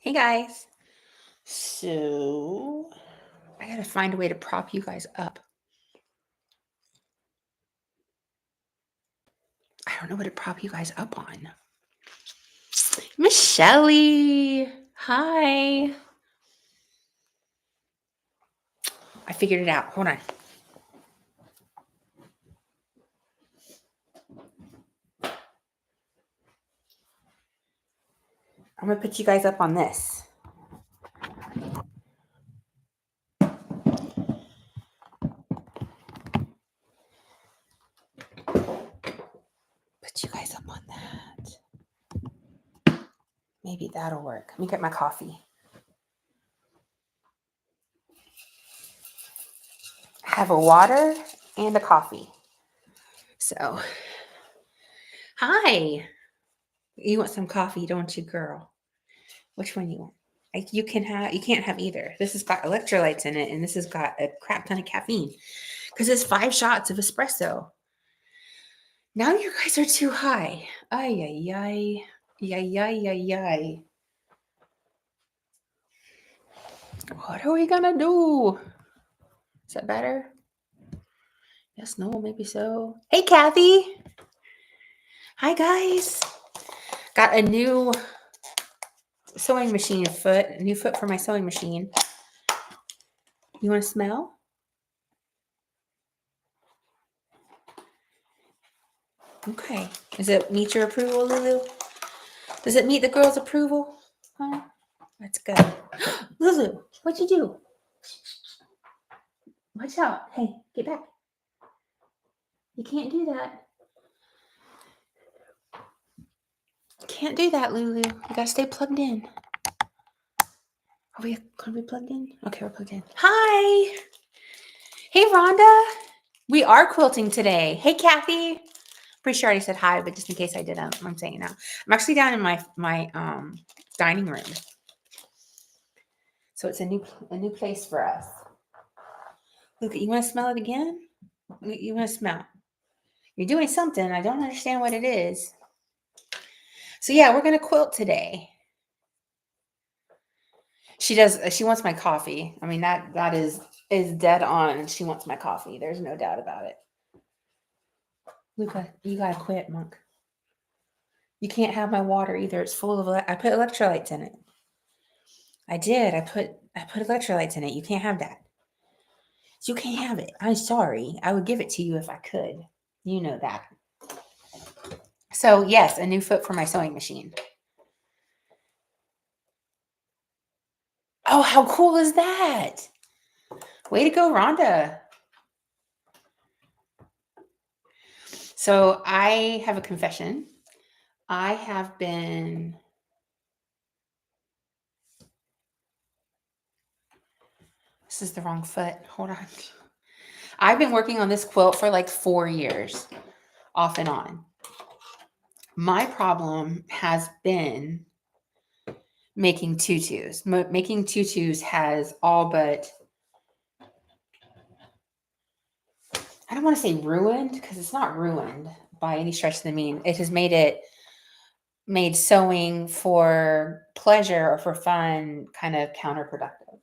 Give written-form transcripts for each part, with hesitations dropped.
Hey guys. So I gotta find a way to prop you guys up. I don't know what to prop you guys up on. Miss Shelly. Hi. I figured it out. Hold on. I'm gonna put you guys up on this. Put you guys up on that. Maybe that'll work. Let me get my coffee. I have a water and a coffee. So, hi. You want some coffee, don't you, girl? Which one you want? You can't have either. This has got electrolytes in it, and this has got a crap ton of caffeine because it's 5 shots of espresso. Now you guys are too high. Ay, ay, ay. Ay, ay, ay, ay. What are we gonna do? Is that better? Yes, no, maybe so. Hey, Kathy. Hi, guys. Got a new sewing machine foot, a new foot for my sewing machine. You want to smell? Okay. Does it meet your approval, Lulu? Does it meet the girls' approval? Huh? That's good. Lulu, what'd you do? Watch out. Hey, get back. You can't do that. Can't do that, Lulu. You gotta stay plugged in. Are we plugged in? Okay, we're plugged in. Hi. Hey, Rhonda. We are quilting today. Hey, Kathy. Pretty sure I already said hi, but just in case I didn't, I'm saying it now. I'm actually down in my dining room. So it's a new place for us. Look, you want to smell it again? You want to smell? You're doing something. I don't understand what it is. So yeah, we're gonna quilt today. She does. She wants my coffee. I mean that is dead on. She wants my coffee. There's no doubt about it. Luca, you gotta quit, Monk. You can't have my water either. It's full of. I put electrolytes in it. I did. I put electrolytes in it. You can't have that. You can't have it. I'm sorry. I would give it to you if I could. You know that. So yes, a new foot for my sewing machine. Oh, how cool is that? Way to go, Rhonda. So I have a confession. I have been this is the wrong foot. Hold on. I've been working on this quilt for like 4 years, off and on. My problem has been making tutus. Making tutus has all but, I don't want to say ruined, because it's not ruined by any stretch of the mean. It has made sewing for pleasure or for fun kind of counterproductive.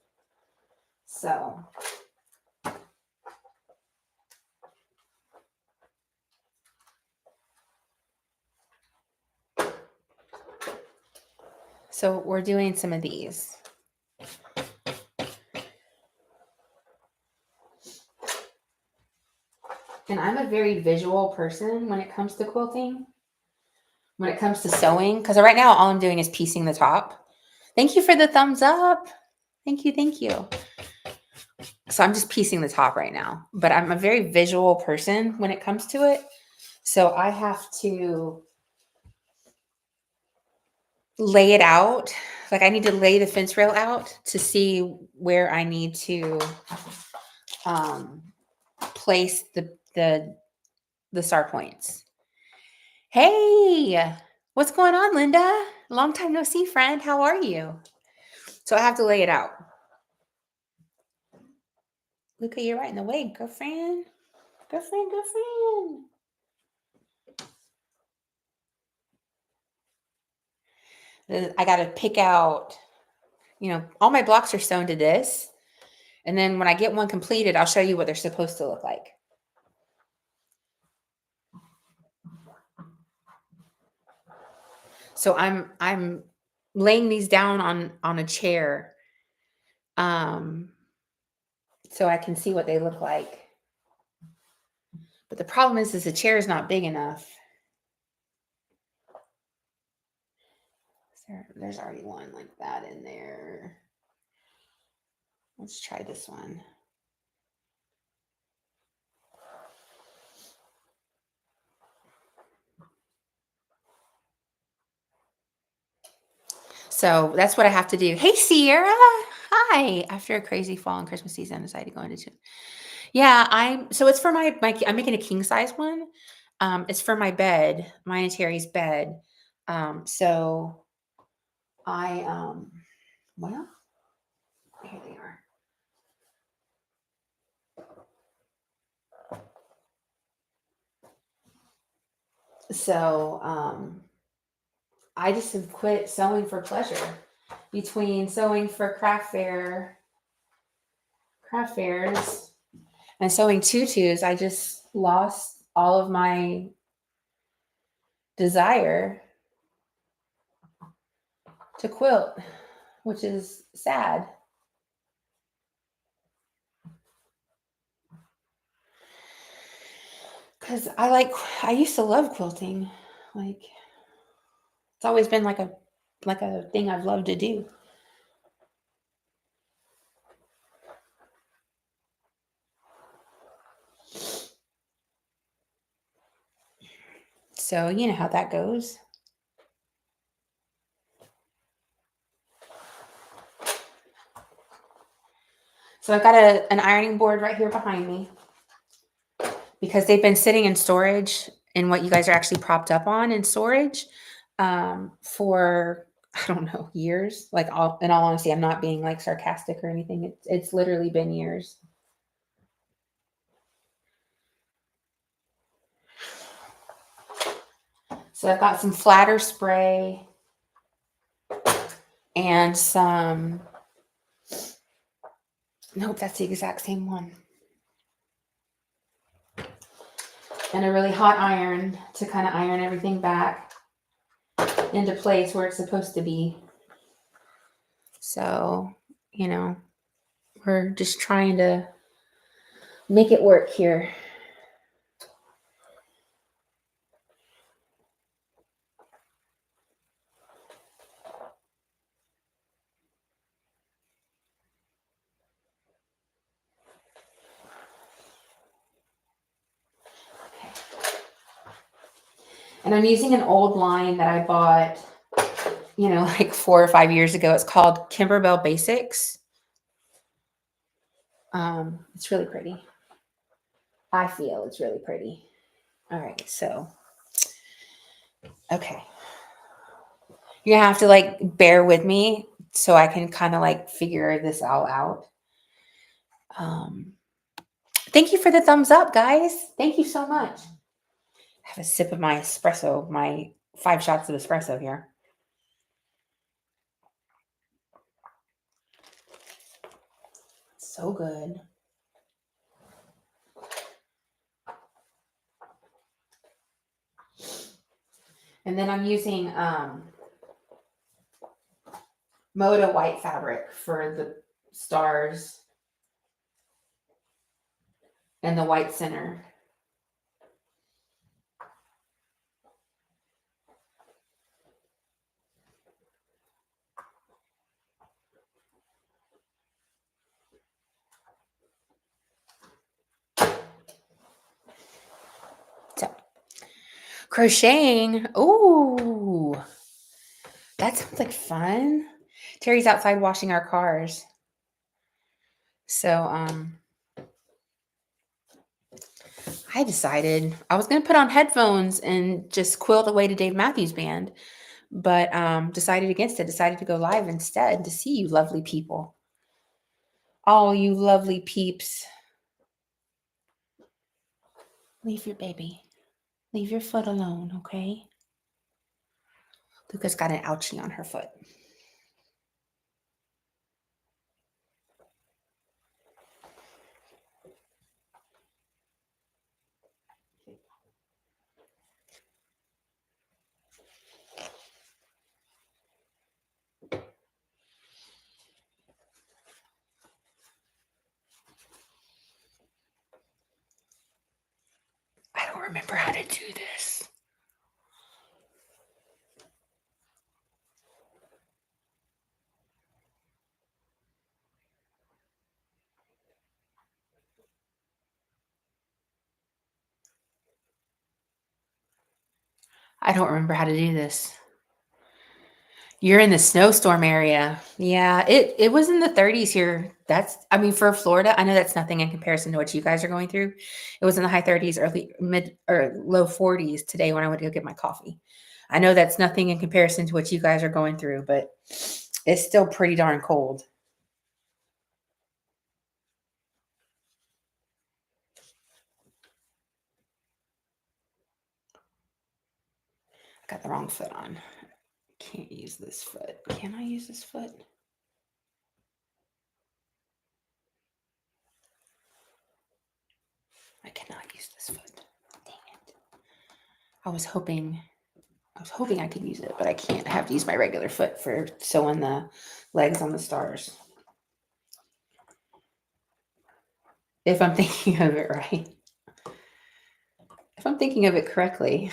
So we're doing some of these. And I'm a very visual person when it comes to quilting, when it comes to sewing, because right now all I'm doing is piecing the top. Thank you for the thumbs up. Thank you. Thank you. So I'm just piecing the top right now, but I'm a very visual person when it comes to it. So I have to lay it out. Like I need to lay the Fencerail out to see where I need to place the star points. Hey, what's going on, Linda? Long time no see, friend. How are you? So I have to lay it out. Look, you're right in the way, girlfriend. Girlfriend. I got to pick out you know, all my blocks are sewn to this. And then when I get one completed, I'll show you what they're supposed to look like. So I'm laying these down on a chair, so I can see what they look like. But the problem is the chair is not big enough. There's already one like that in there. Let's try this one. So that's what I have to do. Hey, Sierra. Hi. After a crazy fall and Christmas season, I decided to go into two. Yeah, so it's for my I'm making a king size one. It's for my bed, mine and Terry's bed. So I well, here they are. So I just have quit sewing for pleasure. Between sewing for craft fairs and sewing tutus, I just lost all of my desire to quilt, which is sad. Because I used to love quilting. Like, it's always been like a thing I've loved to do. So you know how that goes. So I've got an ironing board right here behind me because they've been sitting in storage in what you guys are actually propped up on in storage for, I don't know, years. Like, in all honesty, I'm not being like sarcastic or anything. It's literally been years. So I've got some flatter spray and some, nope, that's the exact same one. And a really hot iron to kind of iron everything back into place where it's supposed to be. So, you know, we're just trying to make it work here. And I'm using an old line that I bought, you know, like 4 or 5 years ago. It's called Kimberbell Basics. It's really pretty. I feel it's really pretty. All right, so, okay. You're gonna have to like bear with me so I can kind of like figure this all out. Thank you for the thumbs up, guys. Thank you so much. Have a sip of my espresso, my 5 shots of espresso here. So good. And then I'm using Moda white fabric for the stars and the white center. So, crocheting. Ooh, that sounds like fun. Terry's outside washing our cars. So, I decided I was going to put on headphones and just quilt away to Dave Matthews Band, but decided against it. Decided to go live instead to see you lovely people. All you lovely peeps. Leave your baby. Leave your foot alone, okay? Luca's got an ouchie on her foot. remember how to do this. I don't remember how to do this. You're in the snowstorm area. Yeah, it was in the 30s here. I mean, for Florida, I know that's nothing in comparison to what you guys are going through. It was in the high 30s, early mid or low 40s today when I went to go get my coffee. I know that's nothing in comparison to what you guys are going through, but it's still pretty darn cold. I got the wrong foot on. Can't use this foot. Can I use this foot? I cannot use this foot. Dang it. I was hoping I could use it, but I can't. I have to use my regular foot for sewing the legs on the stars. If I'm thinking of it right. If I'm thinking of it correctly.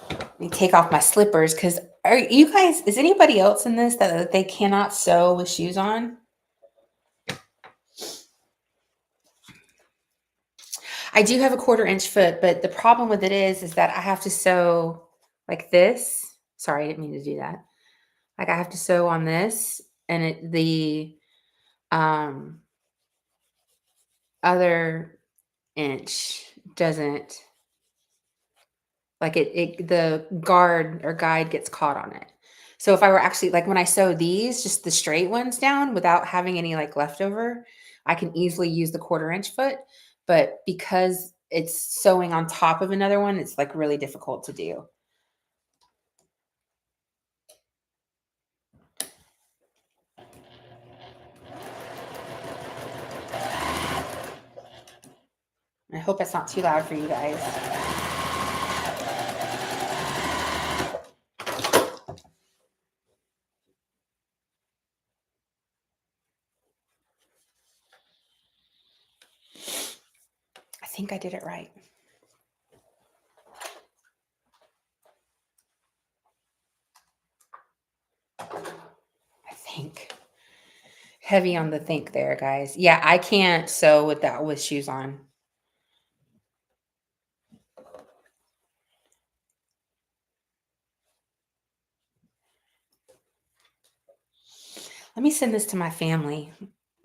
Let me take off my slippers because are you guys, is anybody else in this that they cannot sew with shoes on? I do have a 1/4 inch foot, but the problem with it is that I have to sew like this. Sorry, I didn't mean to do that. Like I have to sew on this and the other inch doesn't, like the guard or guide gets caught on it. So if I were actually, like when I sew these, just the straight ones down without having any like leftover, I can easily use the 1/4 inch foot. But because it's sewing on top of another one, it's like really difficult to do. I hope it's not too loud for you guys. I think I did it right. I think. Heavy on the think there, guys. Yeah, I can't sew with shoes on. Let me send this to my family.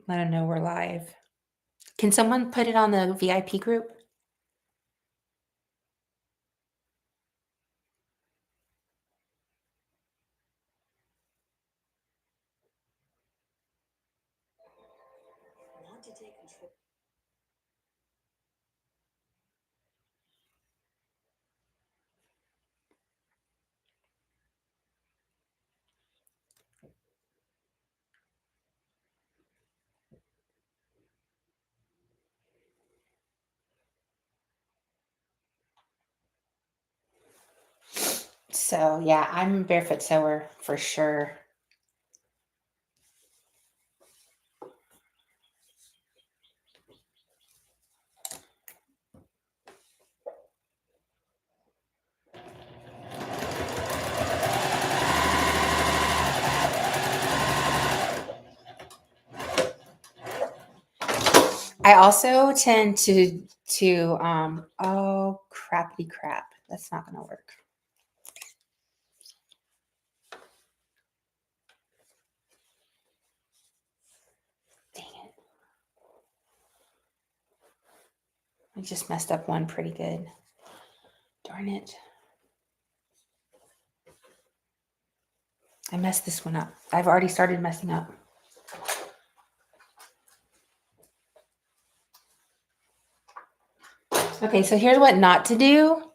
Let them know we're live. Can someone put it on the VIP group? Want to take control. So yeah, I'm a barefoot sewer for sure. I also tend to oh crappity crap. That's not gonna work. Dang it. I just messed up one pretty good. Darn it. I messed this one up. I've already started messing up. Okay, so here's what not to do.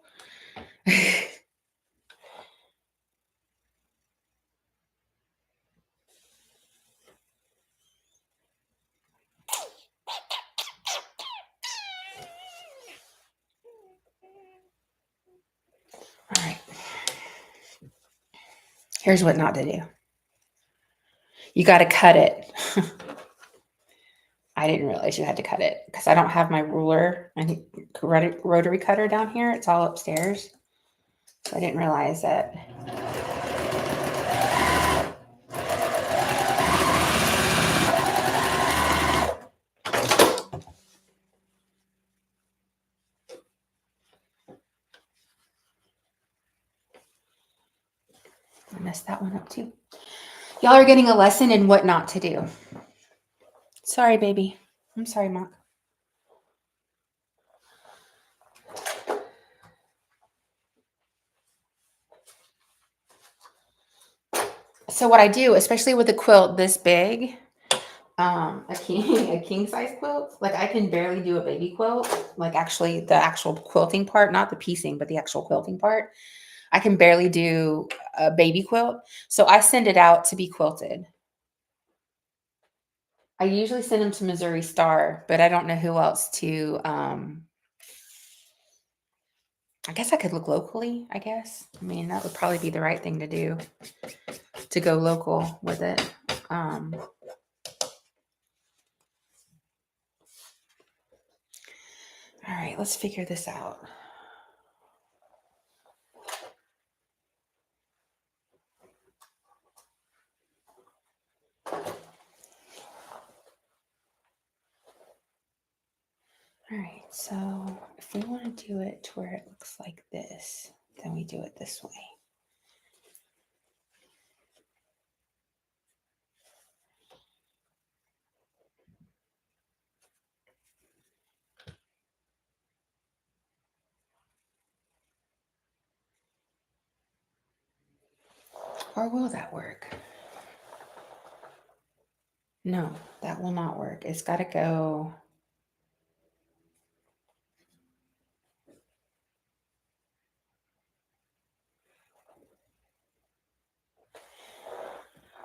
All right. Here's what not to do. You got to cut it. I didn't realize you had to cut it because I don't have my ruler and rotary cutter down here. It's all upstairs. So I didn't realize that. I messed that one up too. Y'all are getting a lesson in what not to do. Sorry, baby. I'm sorry, Mark. So what I do, especially with a quilt this big, a king size quilt, like I can barely do a baby quilt, like actually the actual quilting part, not the piecing, but the actual quilting part. I can barely do a baby quilt. So I send it out to be quilted. I usually send them to Missouri Star, but I don't know who else to, I guess I could look locally, I guess. I mean, that would probably be the right thing to do, to go local with it. All right, let's figure this out. All right, so if we want to do it to where it looks like this, then we do it this way. Or will that work? No, that will not work. It's got to go.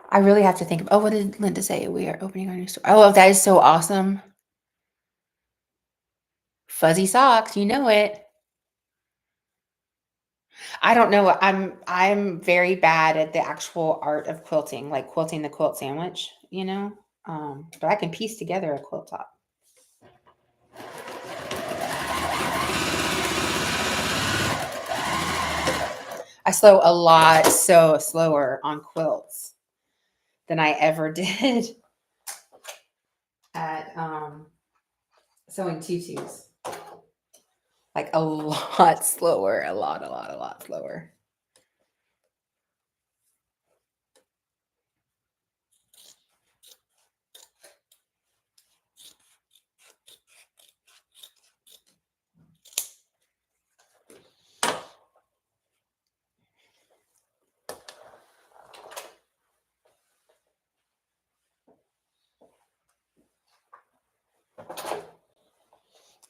I really have to think of, oh, what did Linda say? We are opening our new store. Oh, that is so awesome. Fuzzy socks, you know it. I don't know. I'm very bad at the actual art of quilting, like quilting the quilt sandwich, you know. But I can piece together a quilt top. I sew a lot slower on quilts than I ever did at sewing tutus. Like a lot slower, a lot slower.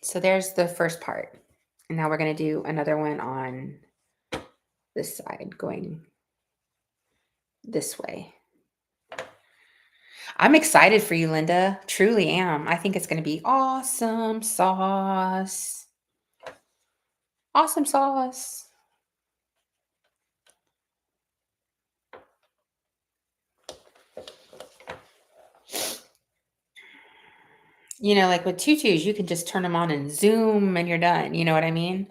So there's the first part. And now we're going to do another one on this side going this way. I'm excited for you, Linda. Truly am. I think it's going to be awesome sauce. Awesome sauce. You know, like with tutus, you can just turn them on and zoom and you're done. You know what I mean?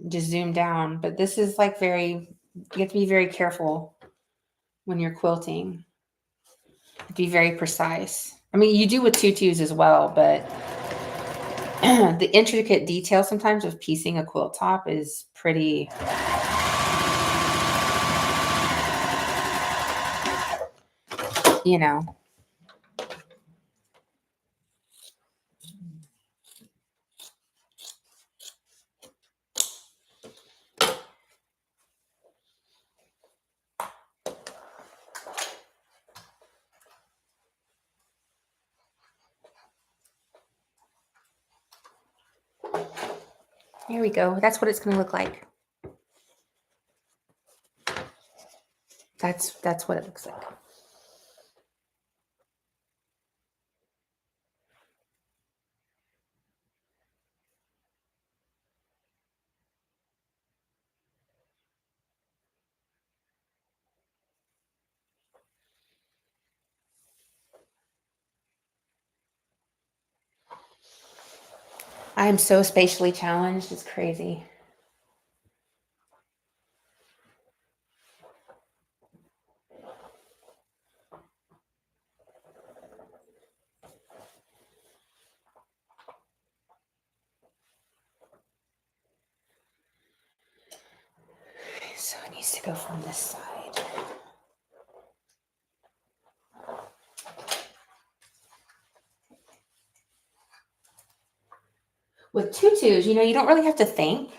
Just zoom down. But this is like you have to be very careful when you're quilting. Be very precise. I mean, you do with tutus as well, but the intricate detail sometimes of piecing a quilt top is pretty. You know. Here we go. That's what it's going to look like. That's what it looks like. I am so spatially challenged. It's crazy. So it needs to go from this side. With tutus, you know, you don't really have to think.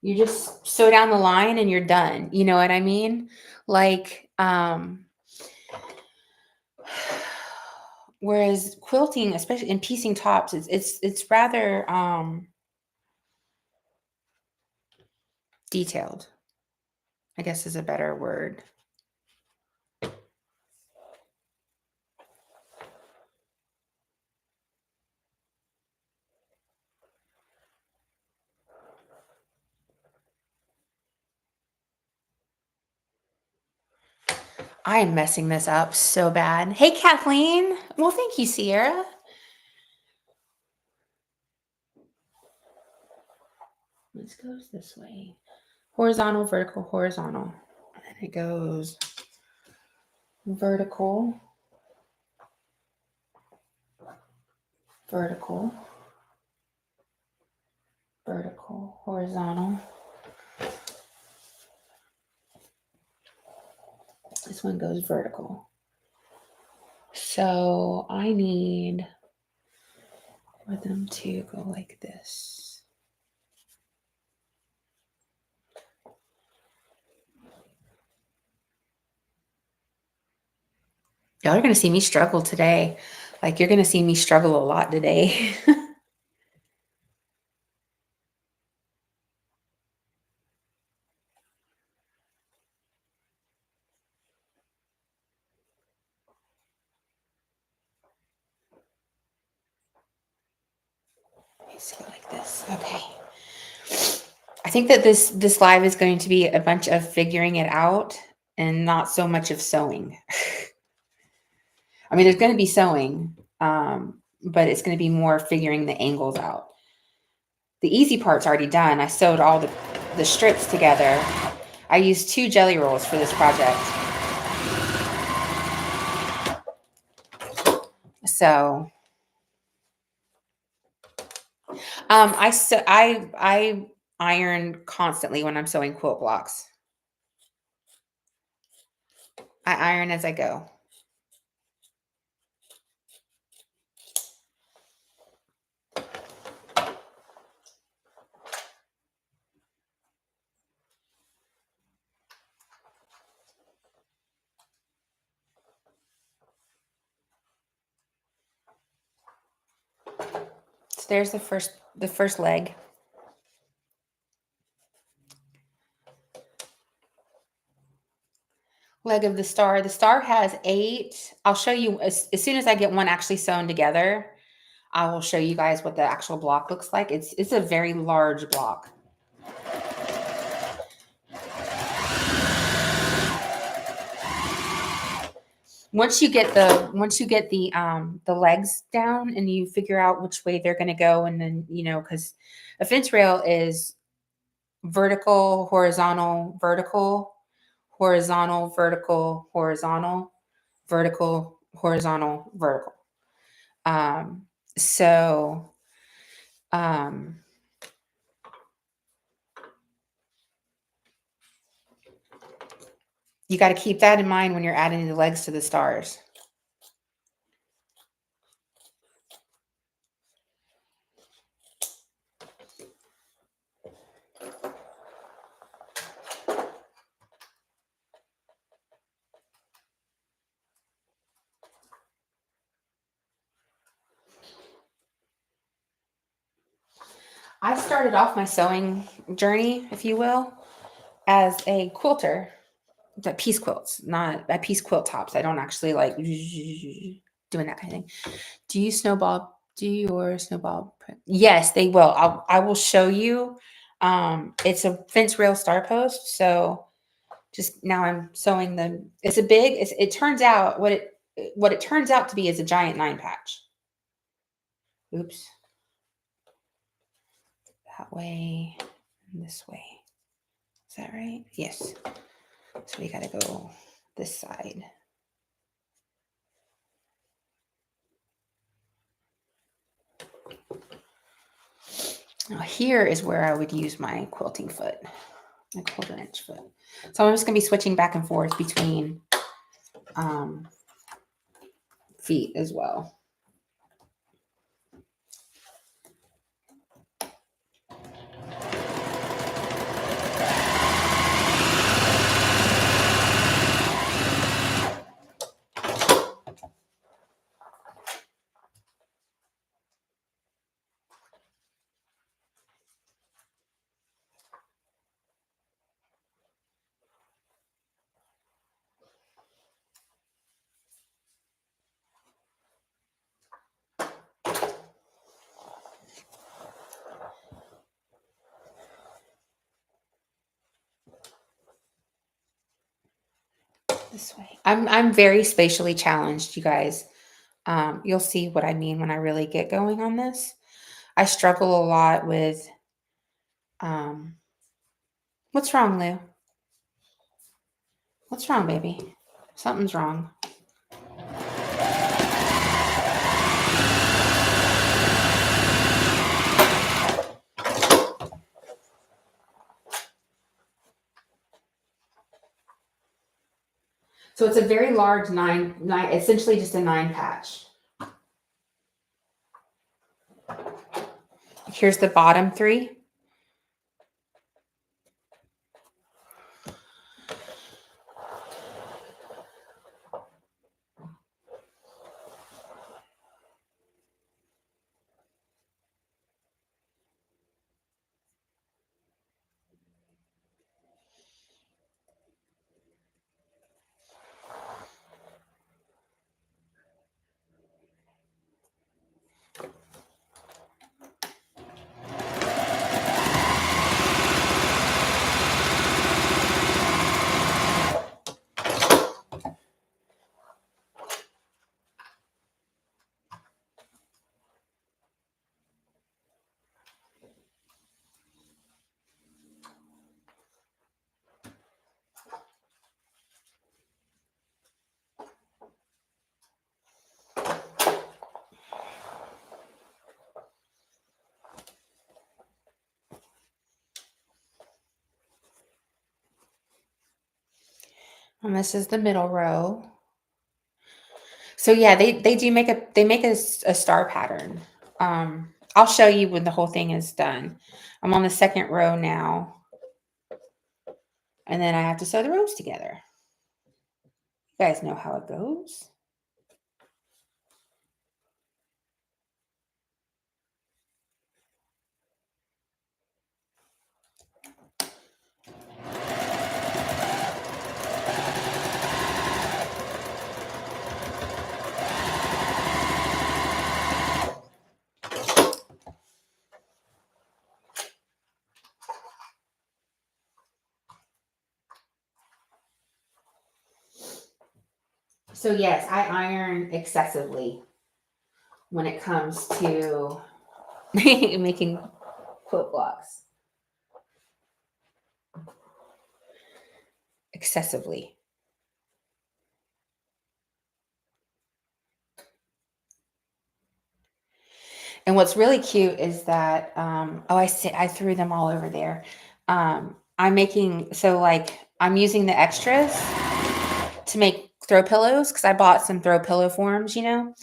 You just sew down the line and you're done. You know what I mean? Like, whereas quilting, especially in piecing tops, it's rather detailed, I guess is a better word. I am messing this up so bad. Hey, Kathleen. Well, thank you, Sierra. This goes this way. Horizontal, vertical, horizontal. And then it goes vertical, vertical, vertical, horizontal. This one goes vertical. So I need for them to go like this. Y'all are going to see me struggle today. Like, you're going to see me struggle a lot today. Let's go like this. Okay. I think that this live is going to be a bunch of figuring it out and not so much of sewing. I mean, there's going to be sewing, but it's going to be more figuring the angles out. The easy part's already done. I sewed all the strips together. I used 2 jelly rolls for this project. So, I iron constantly when I'm sewing quilt blocks. I iron as I go. So there's the first leg. Leg of the star. The star has 8. I'll show you as soon as I get one actually sewn together. I will show you guys what the actual block looks like. It's a very large block. Once you get the legs down and you figure out which way they're going to go, and then, you know, because a fence rail is vertical, horizontal, vertical, horizontal, vertical, horizontal, vertical, horizontal, vertical. So you got to keep that in mind when you're adding the legs to the stars. I started off my sewing journey, if you will, as a quilter. The piece quilts, not I piece quilt tops. I don't actually like doing that kind of thing. Do you snowball? Do your snowball print? Yes, they will. I will show you. It's a fence rail star post. So just now I'm sewing the. It's a big. It turns out what it turns out to be is a giant 9 patch. Oops. that way and this way. Is that right? Yes. So we got to go this side. Now here is where I would use my quilting foot, my 1/4 inch foot. So I'm just going to be switching back and forth between feet as well. This way. I'm very spatially challenged, you guys. You'll see what I mean when I really get going on this. I struggle a lot with what's wrong, Lou? What's wrong, baby? Something's wrong. So it's a very large nine, essentially just a 9 patch. Here's the bottom 3. And this is the middle row. So yeah, they do make a star pattern. I'll show you when the whole thing is done. I'm on the 2nd row now. And then I have to sew the rows together. You guys know how it goes. So yes, I iron excessively when it comes to making quilt blocks. Excessively. And what's really cute is that, I threw them all over there. I'm making, so like, I'm using the extras to make throw pillows because I bought some throw pillow forms, you know.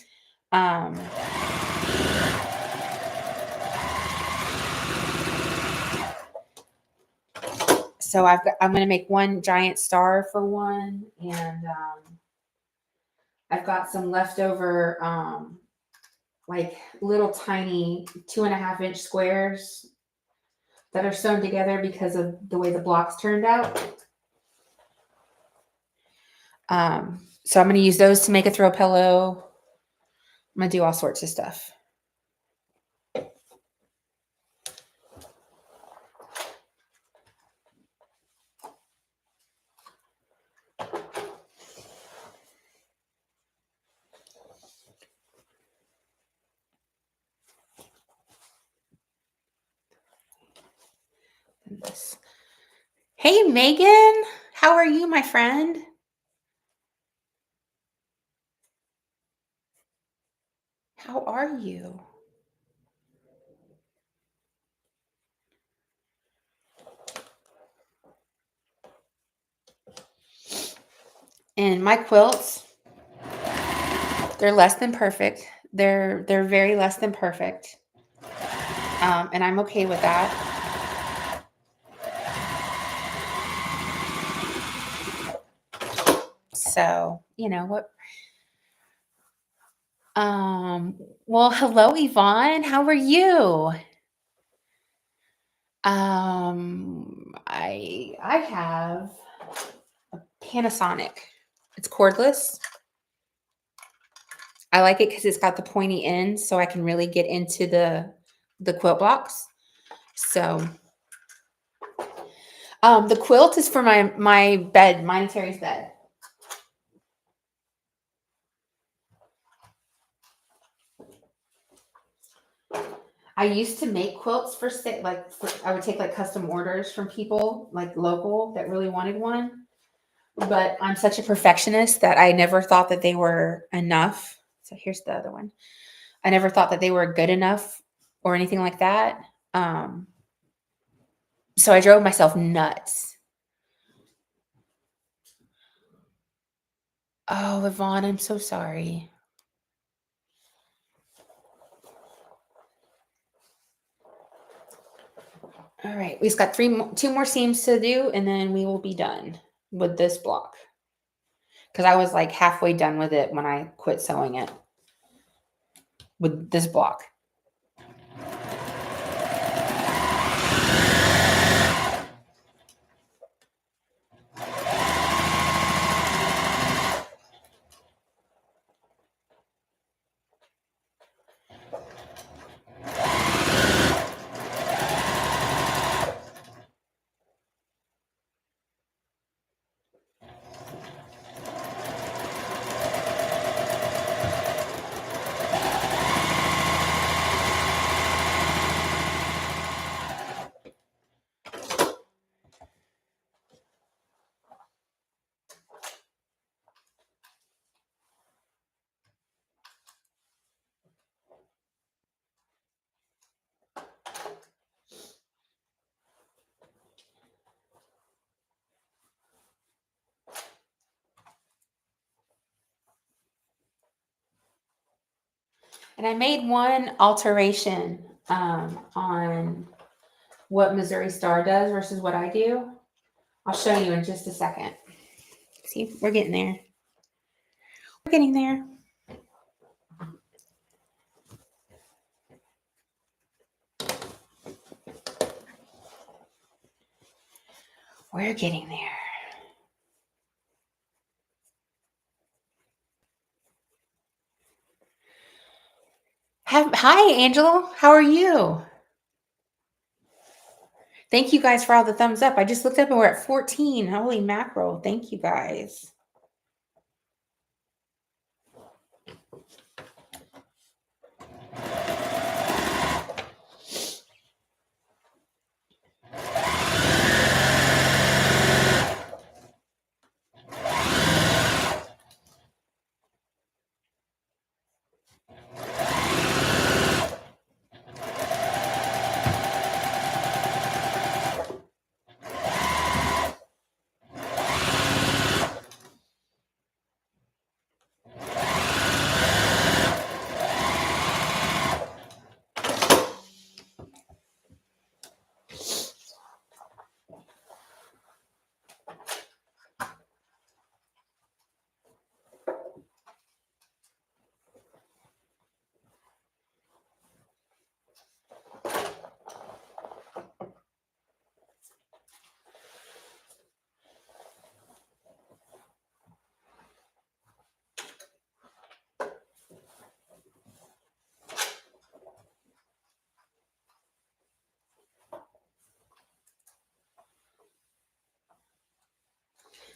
So I'm going to make one giant star for one, and I've got some leftover like little tiny 2.5 inch squares that are sewn together because of the way the blocks turned out. So I'm going to use those to make a throw pillow. I'm going to do all sorts of stuff. Goodness. Hey, Megan. How are you, my friend? How are you? And my quilts, they're less than perfect. They're very less than perfect. And I'm okay with that. So, you know what? Well, hello, Yvonne. How are you? I have a Panasonic. It's cordless. I like it because it's got the pointy end, so I can really get into the quilt blocks. So, the quilt is for my bed, mine and Terry's bed. I used to make quilts for I would take like custom orders from people like local that really wanted one. But I'm such a perfectionist that I never thought that they were enough. So here's the other one. I never thought that they were good enough or anything like that. So I drove myself nuts. Oh, Yvonne, I'm so sorry. All right, we've got two more seams to do, and then we will be done with this block. Because I was like halfway done with it when I quit sewing it with this block. And I made one alteration on what Missouri Star does versus what I do. I'll show you in just a second. See, we're getting there. We're getting there. We're getting there. Hi, Angelo. How are you? Thank you guys for all the thumbs up. I just looked up and we're at 14. Holy mackerel. Thank you guys.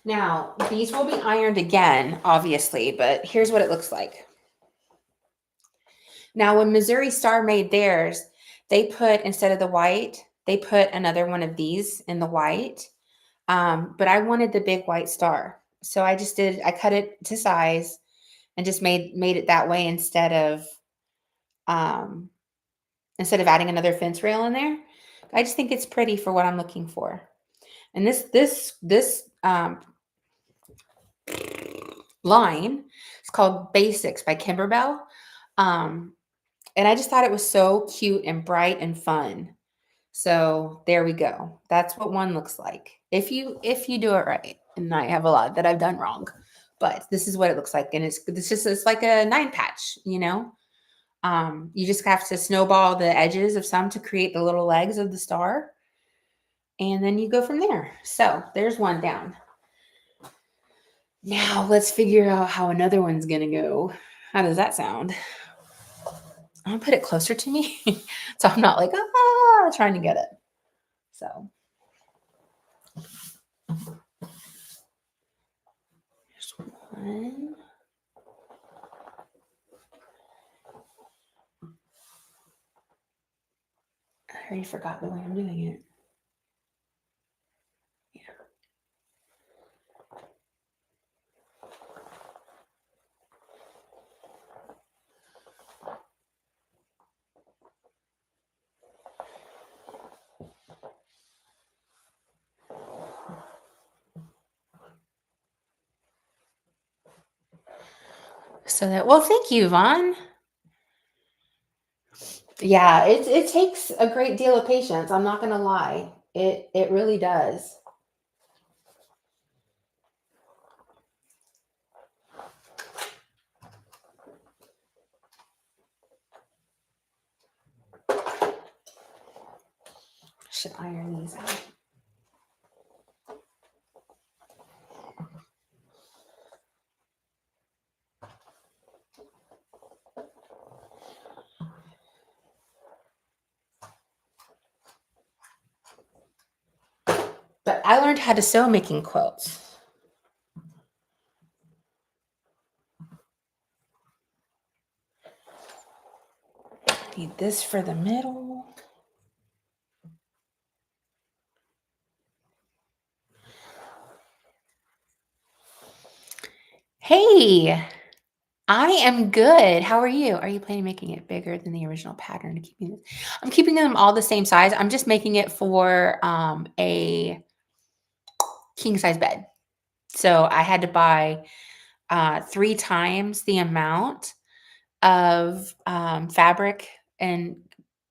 Now, these will be ironed again, obviously, but here's what it looks like. Now, when Missouri Star made theirs, they put, instead of the white, they put another one of these in the white. But I wanted the big white star. So I cut it to size and just made it that way instead of adding another fence rail in there. I just think it's pretty for what I'm looking for. And this line is called Basics by Kimberbell. And I just thought it was so cute and bright and fun. So there we go. That's what one looks like. If you do it right. And I have a lot that I've done wrong. But this is what it looks like. And it's like a 9 patch, you know. You just have to snowball the edges of some to create the little legs of the star. And then you go from there. So there's one down. Now let's figure out how another one's going to go. How does that sound? I'm going to put it closer to me so I'm not like, trying to get it. So here's one. I already forgot the way I'm doing it. Yeah. Well, thank you, Vaughn. Yeah, it takes a great deal of patience. I'm not going to lie. It really does. Should iron these out. But I learned how to sew making quilts. Need this for the middle. Hey, I am good. How are you? Are you planning on making it bigger than the original pattern? I'm keeping them all the same size. I'm just making it for a king size bed. So I had to buy 3 times the amount of fabric. And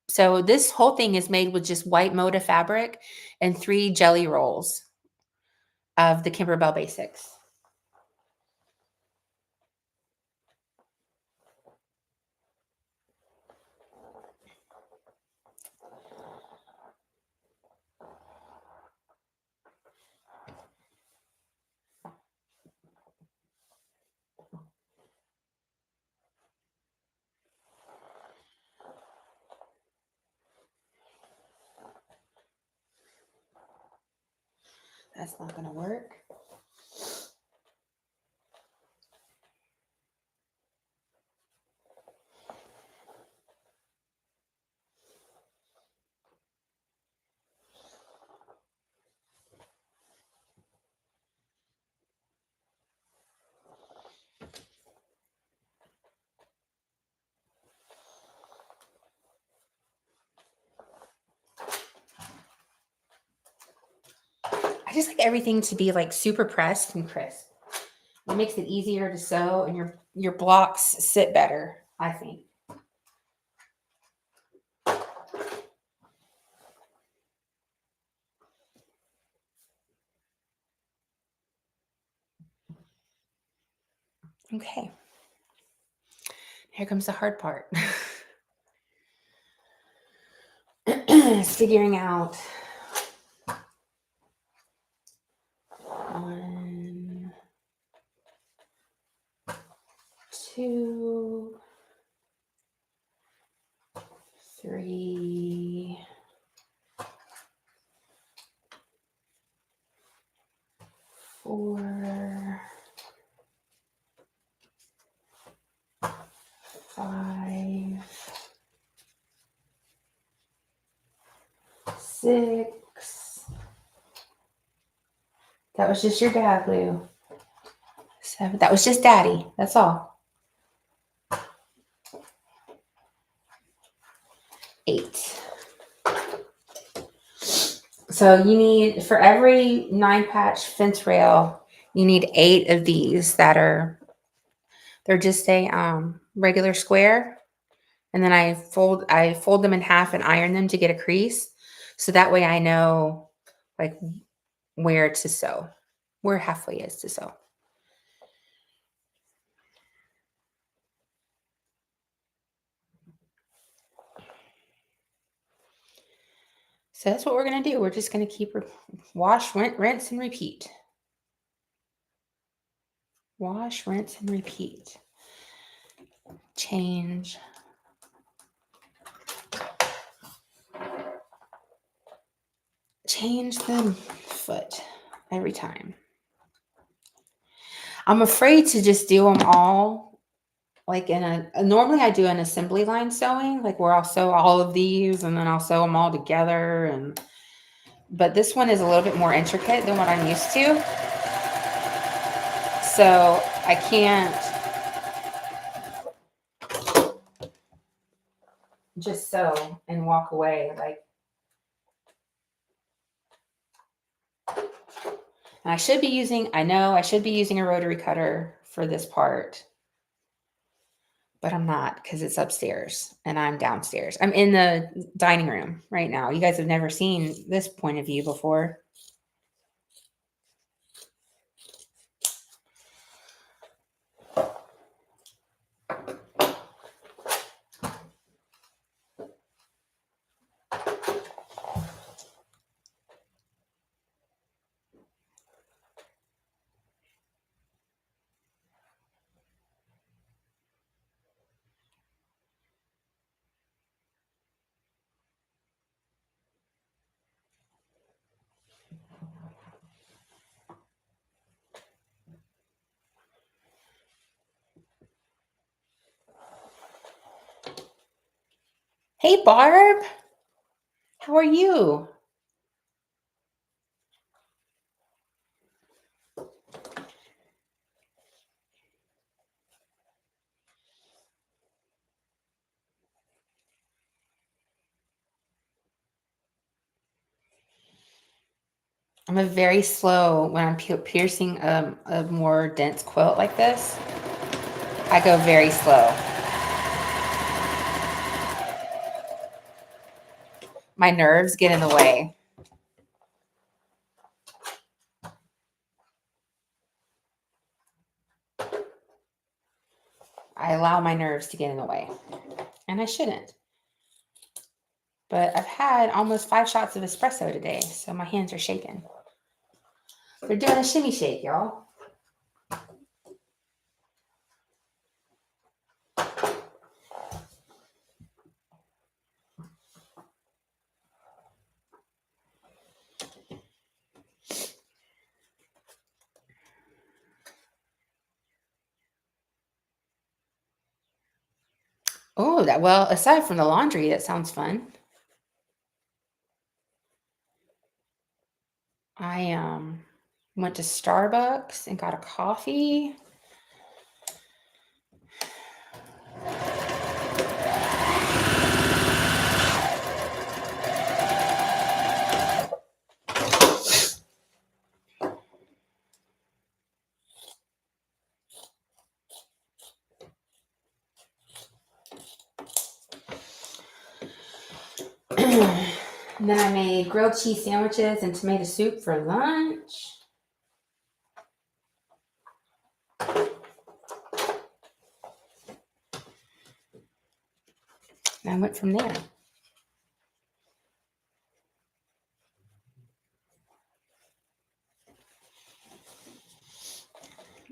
so this whole thing is made with just white Moda fabric and 3 jelly rolls of the Kimberbell Basics. That's not going to work. I just like everything to be like super pressed and crisp. It makes it easier to sew and your blocks sit better, I think. Okay. Here comes the hard part. It's figuring out 1, 2, 3, 4, 5, 6, That was just your dad, Lou. 7. That was just Daddy. That's all. 8. So you need, for every 9-patch fence rail, you need 8 of these that are, they're just a regular square. And then I fold them in half and iron them to get a crease. So that way I know like where to sew, where halfway is to sew. So that's what we're going to do. We're just going to keep wash, rinse, and repeat. Wash, rinse, and repeat. Change. Change the foot every time. I'm afraid to just do them all like in normally I do an assembly line sewing, like where I'll sew all of these and then I'll sew them all together. But this one is a little bit more intricate than what I'm used to. So I can't just sew and walk away. And I should be using a rotary cutter for this part, but I'm not because it's upstairs and I'm downstairs. I'm in the dining room right now. You guys have never seen this point of view before. Hey, Barb. How are you? I'm a very slow when I'm piercing a more dense quilt like this. I go very slow. My nerves get in the way. I allow my nerves to get in the way, and I shouldn't. But I've had almost 5 shots of espresso today, so my hands are shaking. They're doing a shimmy shake, y'all. Oh, well, aside from the laundry, that sounds fun. I went to Starbucks and got a coffee. And then I made grilled cheese sandwiches and tomato soup for lunch. And I went from there.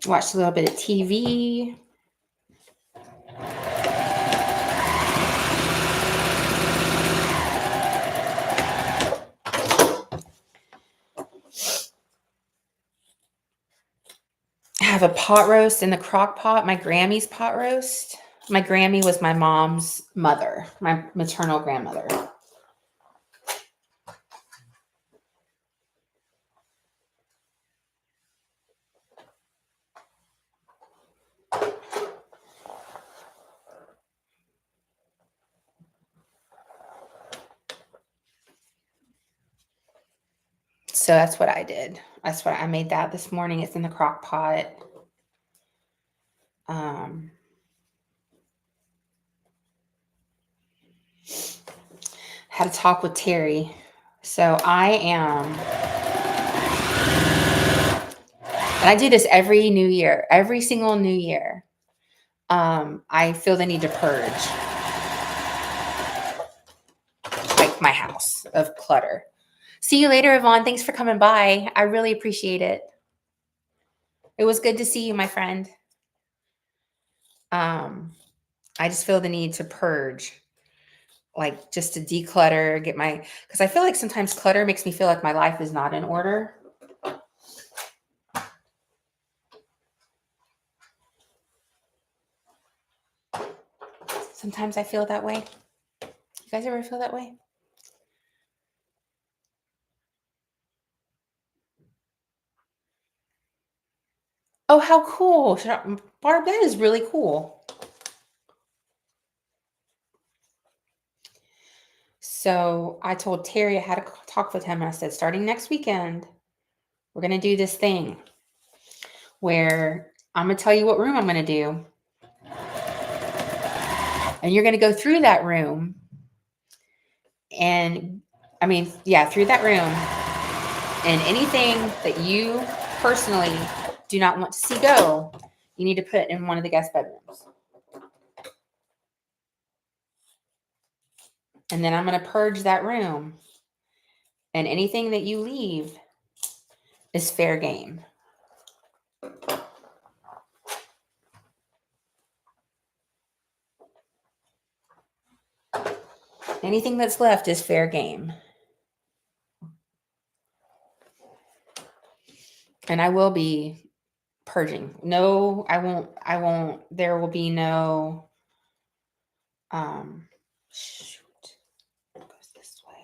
Watched a little bit of TV. I have a pot roast in the crock pot, my Grammy's pot roast. My Grammy was my mom's mother, my maternal grandmother. So that's what I did. That's what I made that this morning. It's in the crock pot. Had a talk with Terry. So I am, and I do this every new year, every single new year. I feel the need to purge like my house of clutter. See you later, Yvonne. Thanks for coming by. I really appreciate it. It was good to see you, my friend. I just feel the need to purge, like just to declutter, get my, because I feel like sometimes clutter makes me feel like my life is not in order. Sometimes I feel that way. You guys ever feel that way? Oh, how cool. Barb, that is really cool. So I told Terry I had a talk with him, and I said, starting next weekend, we're going to do this thing where I'm going to tell you what room I'm going to do. And you're going to go through that room. And I mean, yeah, through that room. And anything that you personally do not want to see go, you need to put in one of the guest bedrooms. And then I'm going to purge that room. And anything that you leave is fair game. Anything that's left is fair game. And I will be purging. No, I won't. There will be no, shoot. It goes this way.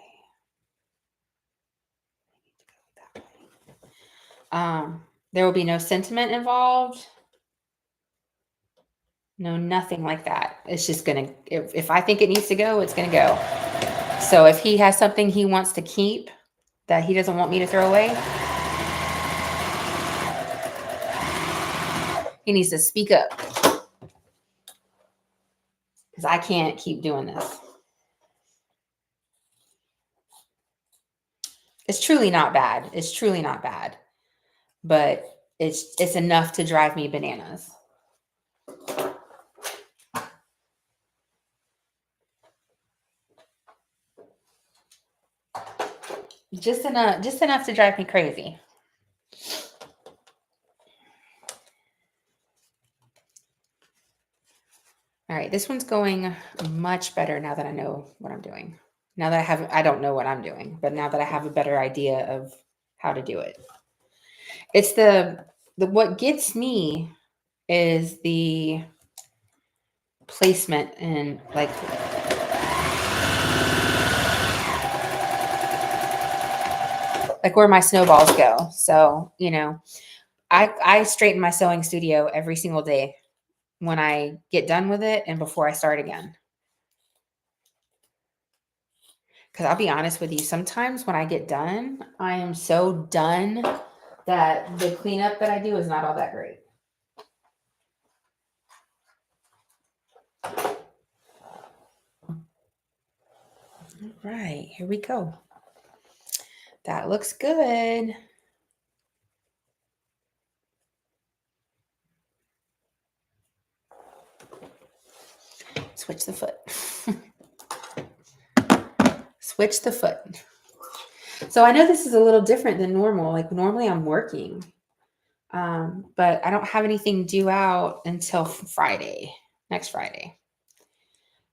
I need to go that way. There will be no sentiment involved. No, nothing like that. It's just going to, if I think it needs to go, it's going to go. So if he has something he wants to keep that he doesn't want me to throw away, he needs to speak up. Because I can't keep doing this. It's truly not bad. It's truly not bad. But it's enough to drive me bananas. Just enough to drive me crazy. All right, this one's going much better now that I know what I'm doing. Now that I don't know what I'm doing, but now that I have a better idea of how to do it. It's what gets me is the placement and like where my snowballs go. So, you know, I straighten my sewing studio every single day when I get done with it and before I start again. Because I'll be honest with you, sometimes when I get done, I am so done that the cleanup that I do is not all that great. All right, here we go. That looks good. Switch the foot. Switch the foot. So I know this is a little different than normal. Like normally I'm working, but I don't have anything due out until Friday, next Friday.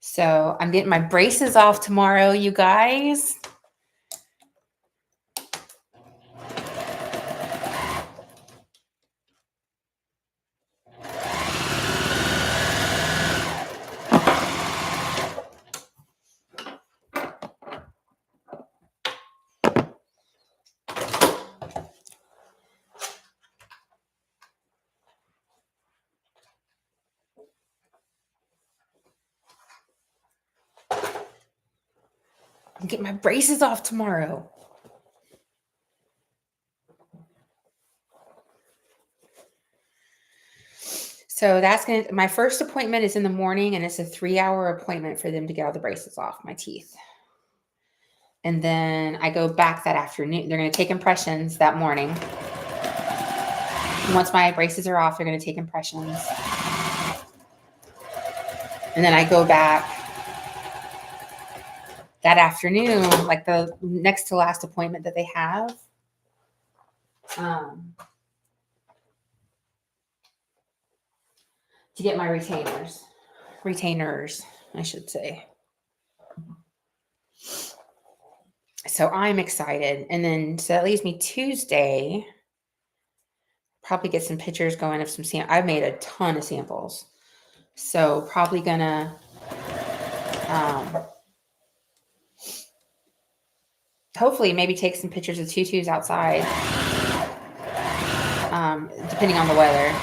So I'm getting my braces off tomorrow, you guys. I'm getting my braces off tomorrow. So that's my first appointment is in the morning, and it's a 3-hour appointment for them to get all the braces off my teeth. And then I go back that afternoon. They're going to take impressions that morning. Once my braces are off, they're going to take impressions. And then I go back that afternoon, like the next to last appointment that they have. To get my retainers, I should say. So I'm excited. And then, so that leaves me Tuesday. Probably get some pictures going of some I've made a ton of samples. So probably gonna, hopefully maybe take some pictures of tutus outside, depending on the weather.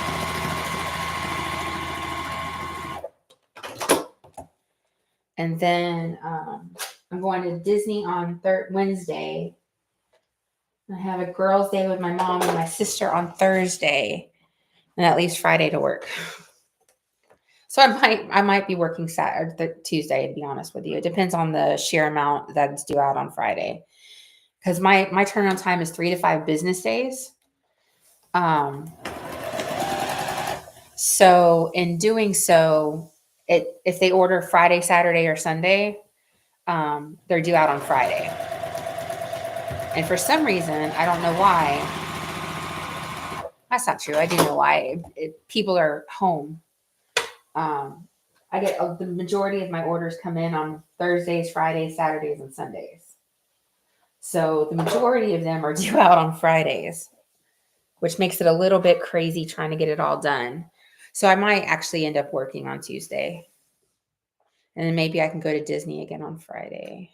And then I'm going to Disney on Wednesday. I have a girls' day with my mom and my sister on Thursday, and that leaves Friday to work. So I might be working Saturday, Tuesday, to be honest with you. It depends on the sheer amount that's due out on Friday, because my turnaround time is 3 to 5 business days. So in doing so, if they order Friday, Saturday, or Sunday, they're due out on Friday. And for some reason, I don't know why. That's not true. I do know why. People are home. I get the majority of my orders come in on Thursdays, Fridays, Saturdays, and Sundays. So the majority of them are due out on Fridays, which makes it a little bit crazy trying to get it all done. So I might actually end up working on Tuesday. And then maybe I can go to Disney again on Friday.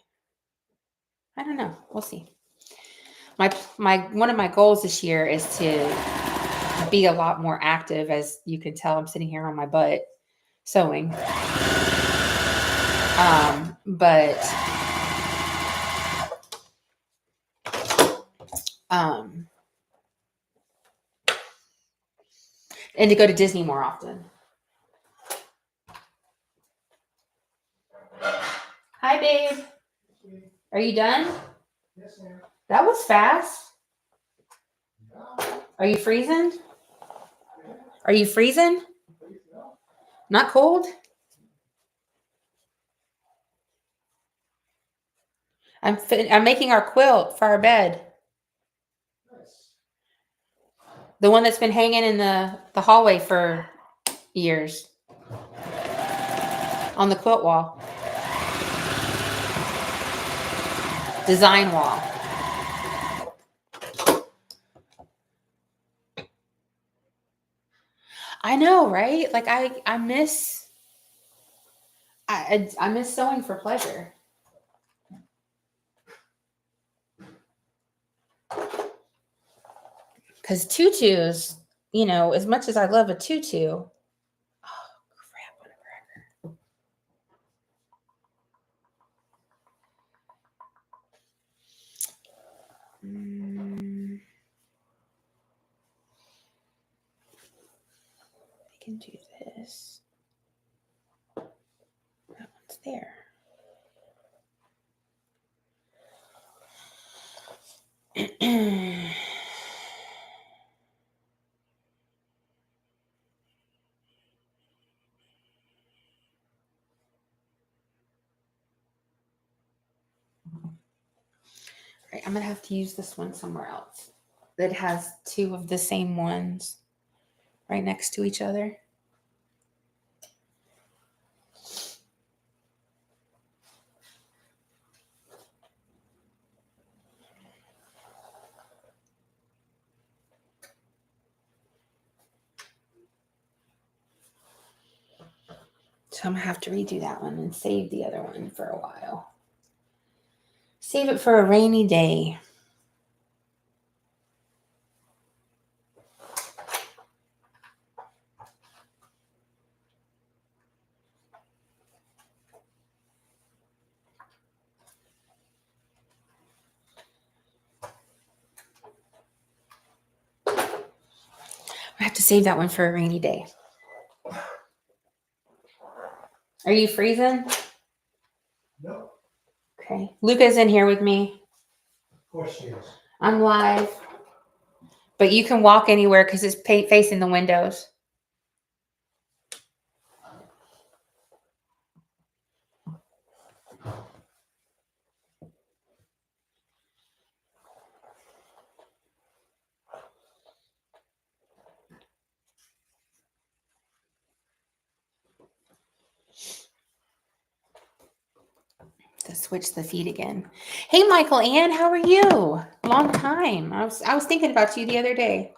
I don't know. We'll see. One of my goals this year is to be a lot more active. As you can tell, I'm sitting here on my butt sewing. And to go to Disney more often. Hi, babe. Are you done? Yes, ma'am. That was fast. Are you freezing? Are you freezing? Not cold? I'm making our quilt for our bed. Nice. The one that's been hanging in the hallway for years. On the quilt wall. Design wall. I know, right? Like I miss sewing for pleasure. Because tutus, as much as I love a tutu, oh crap on a cracker. I can do this. That one's there. Right, I'm gonna have to use this one somewhere else that has two of the same ones right next to each other. So I'm gonna have to redo that one and save the other one for a while. Save it for a rainy day. I have to save that one for a rainy day. Are you freezing? Nope, Okay. Luca's in here with me. of course she is. I'm live. But you can walk anywhere because it's facing the windows. To switch the feed again. Hey, Michael Ann, how are you? Long time. I was thinking about you the other day.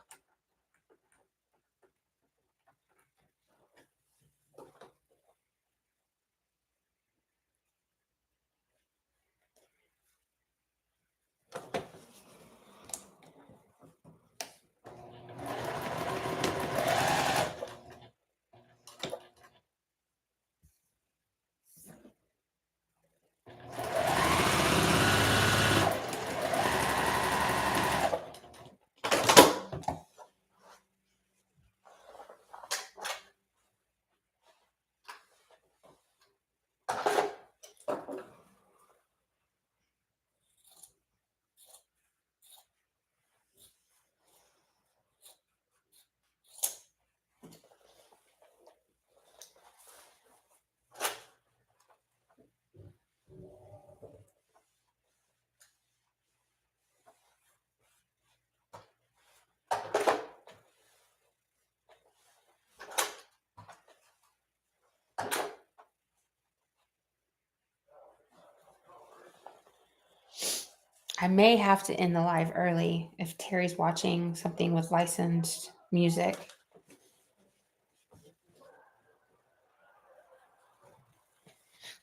I may have to end the live early if Terry's watching something with licensed music.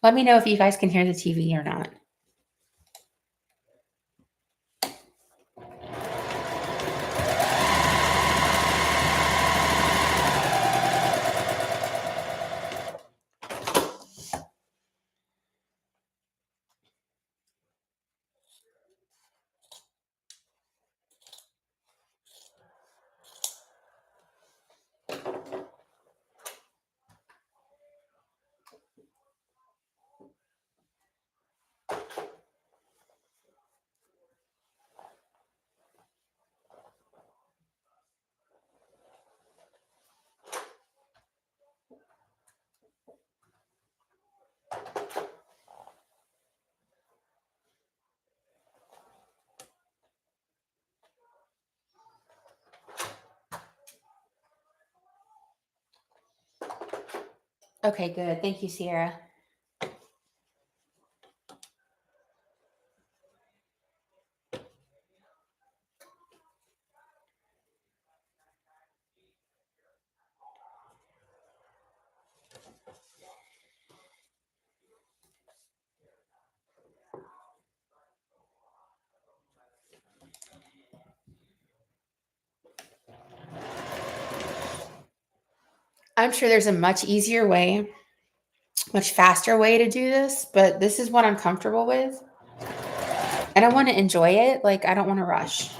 Let me know if you guys can hear the TV or not. Okay, good. Thank you, Sierra. I'm sure there's a much easier way, much faster way to do this, but this is what I'm comfortable with. And I want to enjoy it. Like, I don't want to rush.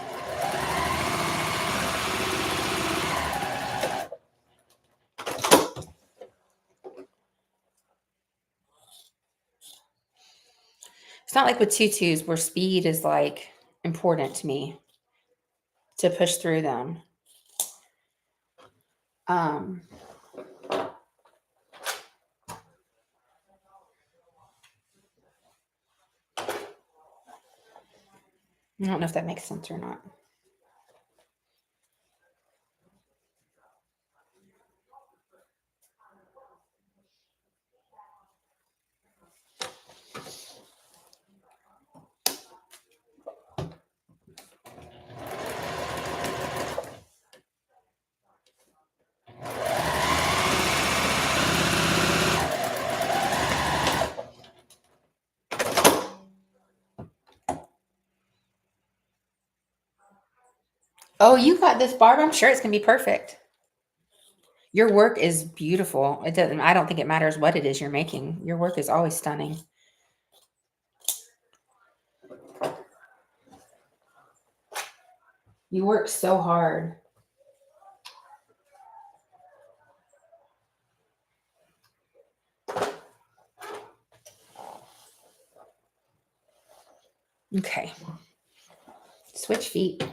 It's not like with tutus where speed is like important to me to push through them. I don't know if that makes sense or not. Oh, you got this, Barb. I'm sure it's going to be perfect. Your work is beautiful. It doesn't, I don't think it matters what it is you're making. Your work is always stunning. You work so hard. Okay. Switch feet.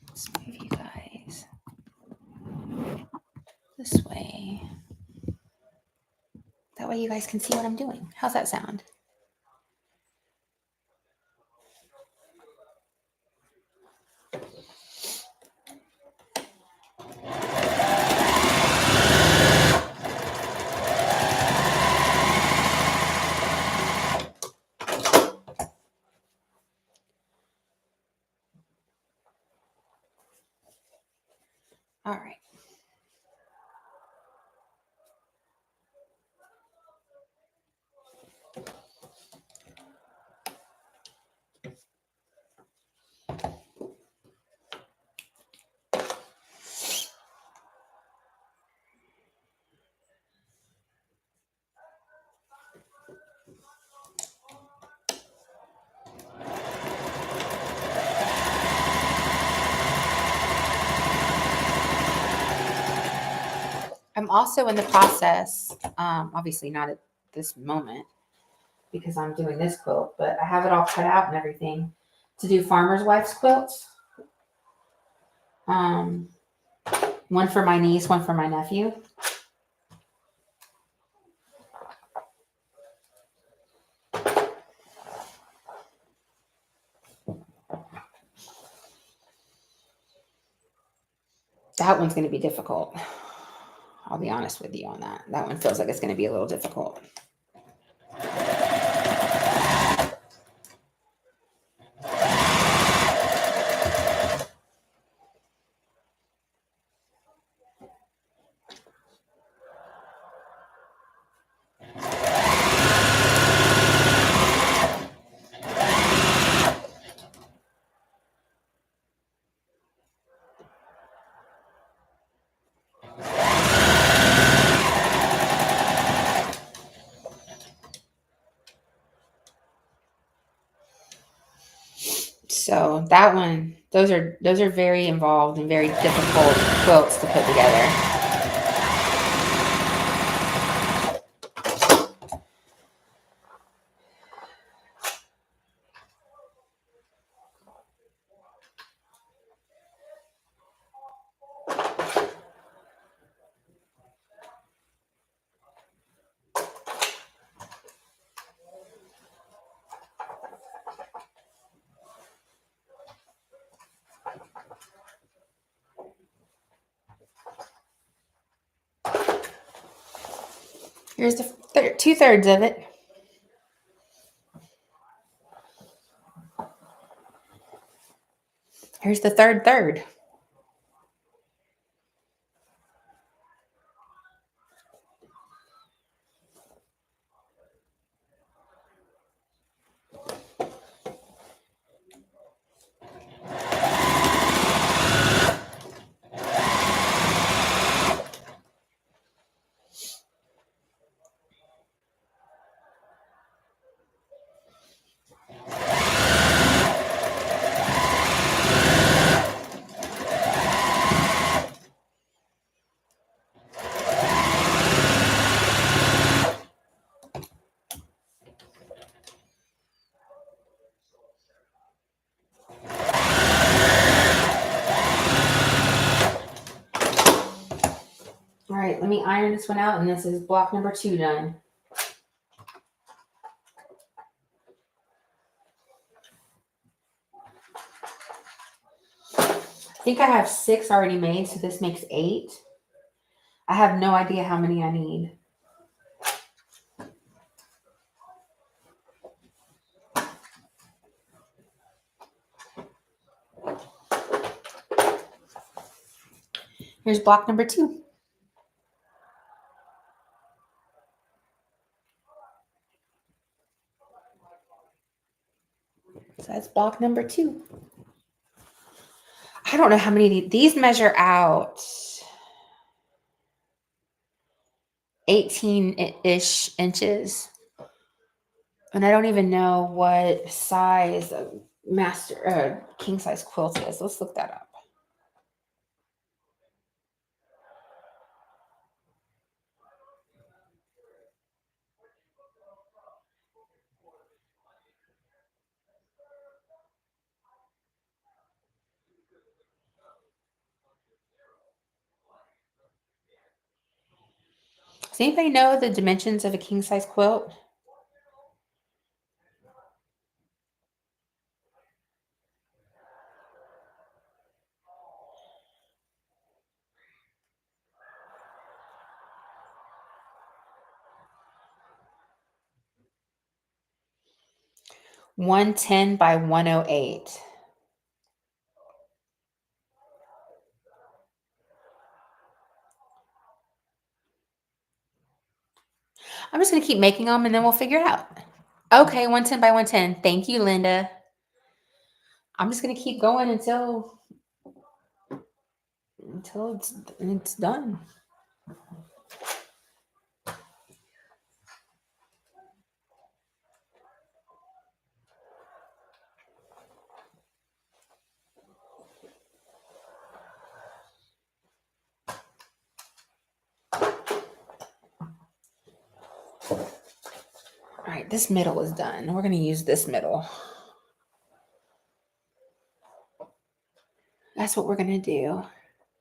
Let's move you guys this way. That way you guys can see what I'm doing. How's that sound? All right. I'm also in the process, obviously not at this moment because I'm doing this quilt, but I have it all cut out and everything to do farmer's wife's quilts. One for my niece, one for my nephew. That one's going to be difficult. I'll be honest with you on that. That one feels like it's going to be a little difficult. So that one, those are very involved and very difficult quilts to put together. Here's the 2/3 of it. Here's the third. All right, let me iron this one out, and this is block number 2 done. I think I have 6 already made, so this makes 8. I have no idea how many I need. Here's block number 2. So that's block number 2. I don't know how many these measure out 18-ish inches. And I don't even know what size a master king size quilt is. Let's look that up. Does anybody know the dimensions of a king size quilt? $110 by $108. I'm just going to keep making them and then we'll figure it out. Okay, 110 by 110. Thank you, Linda. I'm just going to keep going until it's done. All right, this middle is done. We're going to use this middle. That's what we're going to do.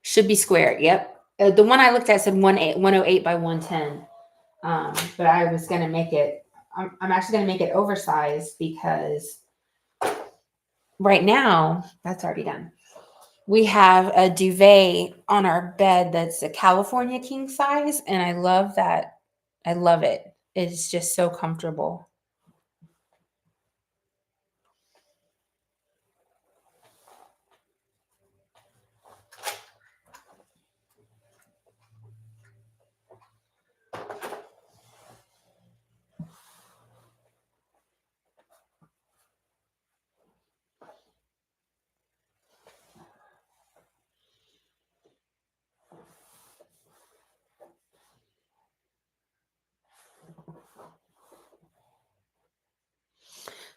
Should be square. Yep. The one I looked at said 108 by 110. But I was going to make it, I'm actually going to make it oversized because right now, that's already done. We have a duvet on our bed that's a California king size. And I love that. I love it. It's just so comfortable.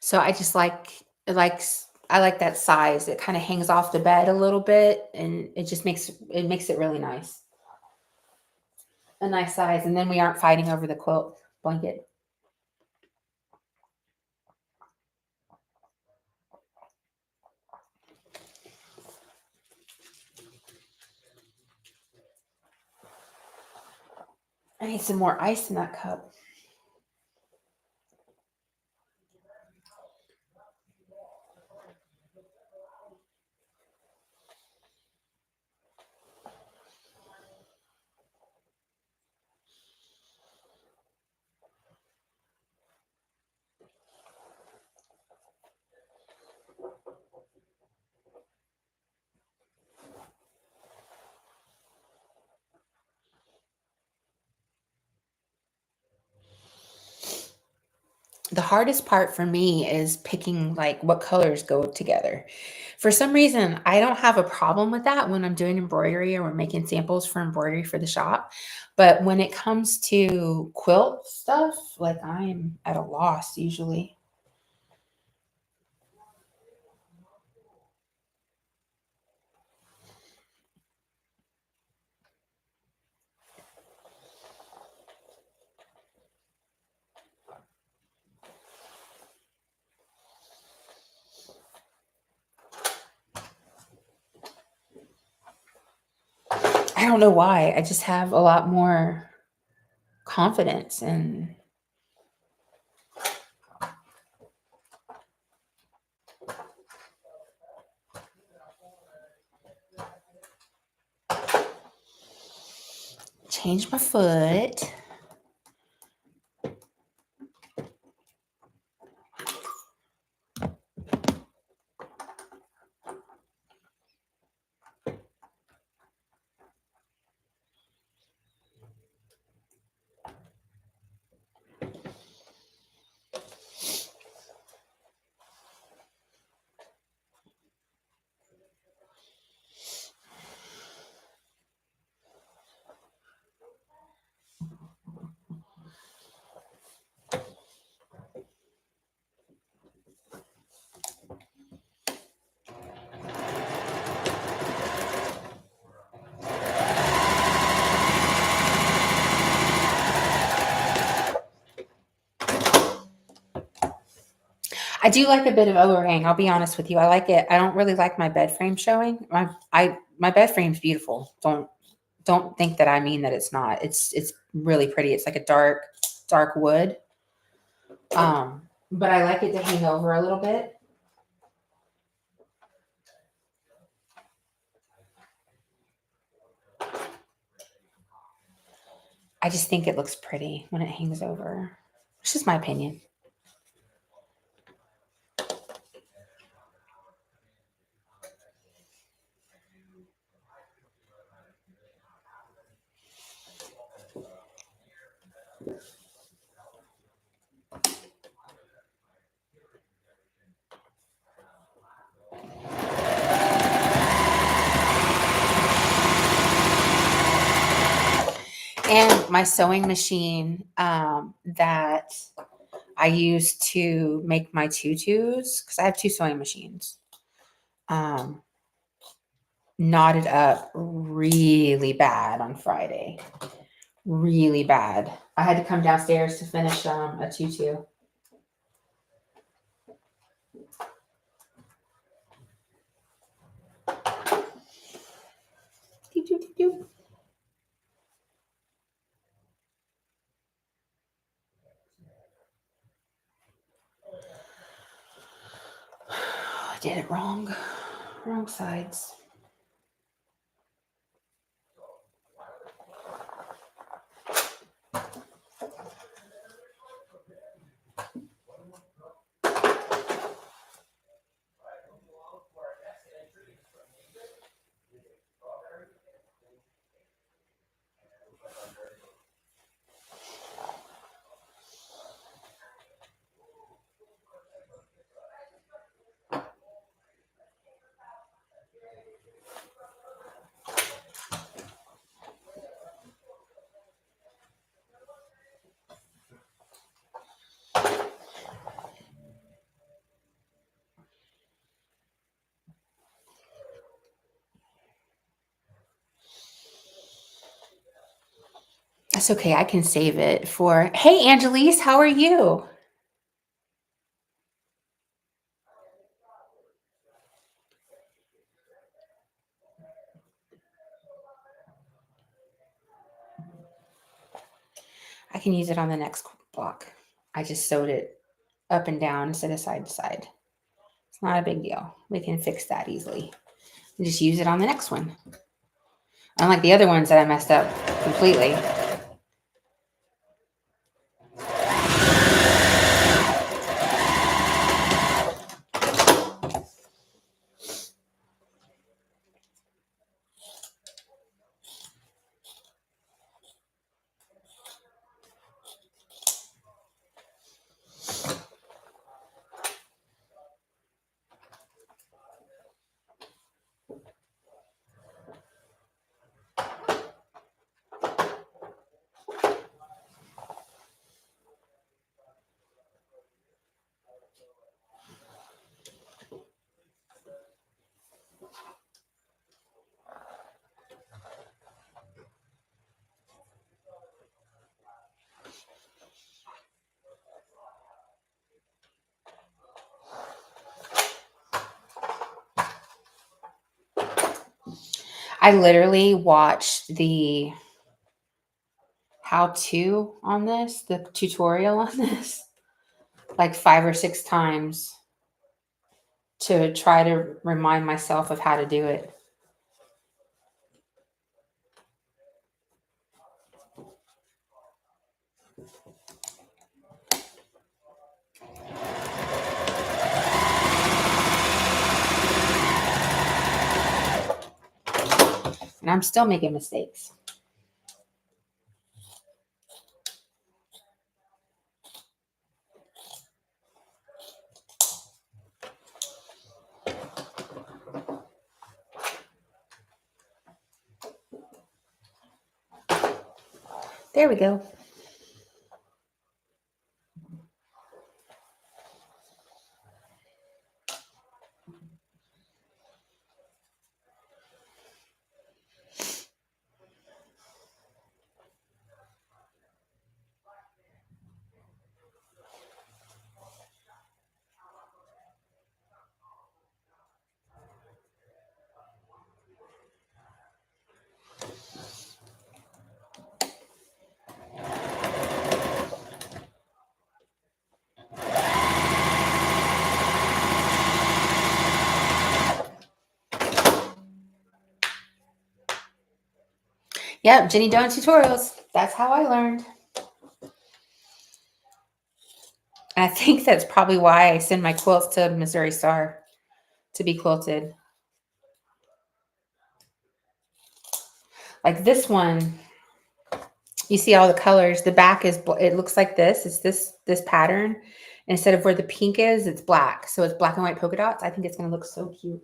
So I just I like that size. It kind of hangs off the bed a little bit and it just makes it really nice. A nice size. And then we aren't fighting over the quilt blanket. I need some more ice in that cup. The hardest part for me is picking like what colors go together. For some reason, I don't have a problem with that when I'm doing embroidery or we're making samples for embroidery for the shop. But when it comes to quilt stuff, like I'm at a loss usually. I don't know why. I just have a lot more confidence and change my foot. I do like a bit of overhang. I'll be honest with you. I like it. I don't really like my bed frame showing. My bed frame's beautiful. don't think that I mean that it's not. It's really pretty. It's like a dark wood. But I like it to hang over a little bit. I just think it looks pretty when it hangs over. It's just my opinion. And my sewing machine that I use to make my tutus, because I have two sewing machines, knotted up really bad on Friday. Really bad. I had to come downstairs to finish a tutu. Doop, doop, doop, doop. I did it wrong. Wrong sides. That's okay. I can save it for. Hey, Angelise, how are you? I can use it on the next block. I just sewed it up and down instead of side to side. It's not a big deal. We can fix that easily. And just use it on the next one. Unlike the other ones that I messed up completely. I literally watched the how-to on this, the tutorial on this, like 5 or 6 times to try to remind myself of how to do it. And I'm still making mistakes. There we go. Yep, Jenny Doan tutorials. That's how I learned. And I think that's probably why I send my quilts to Missouri Star to be quilted. Like this one, you see all the colors. The back is, it looks like this. It's this pattern. Instead of where the pink is, it's black. So it's black and white polka dots. I think it's going to look so cute.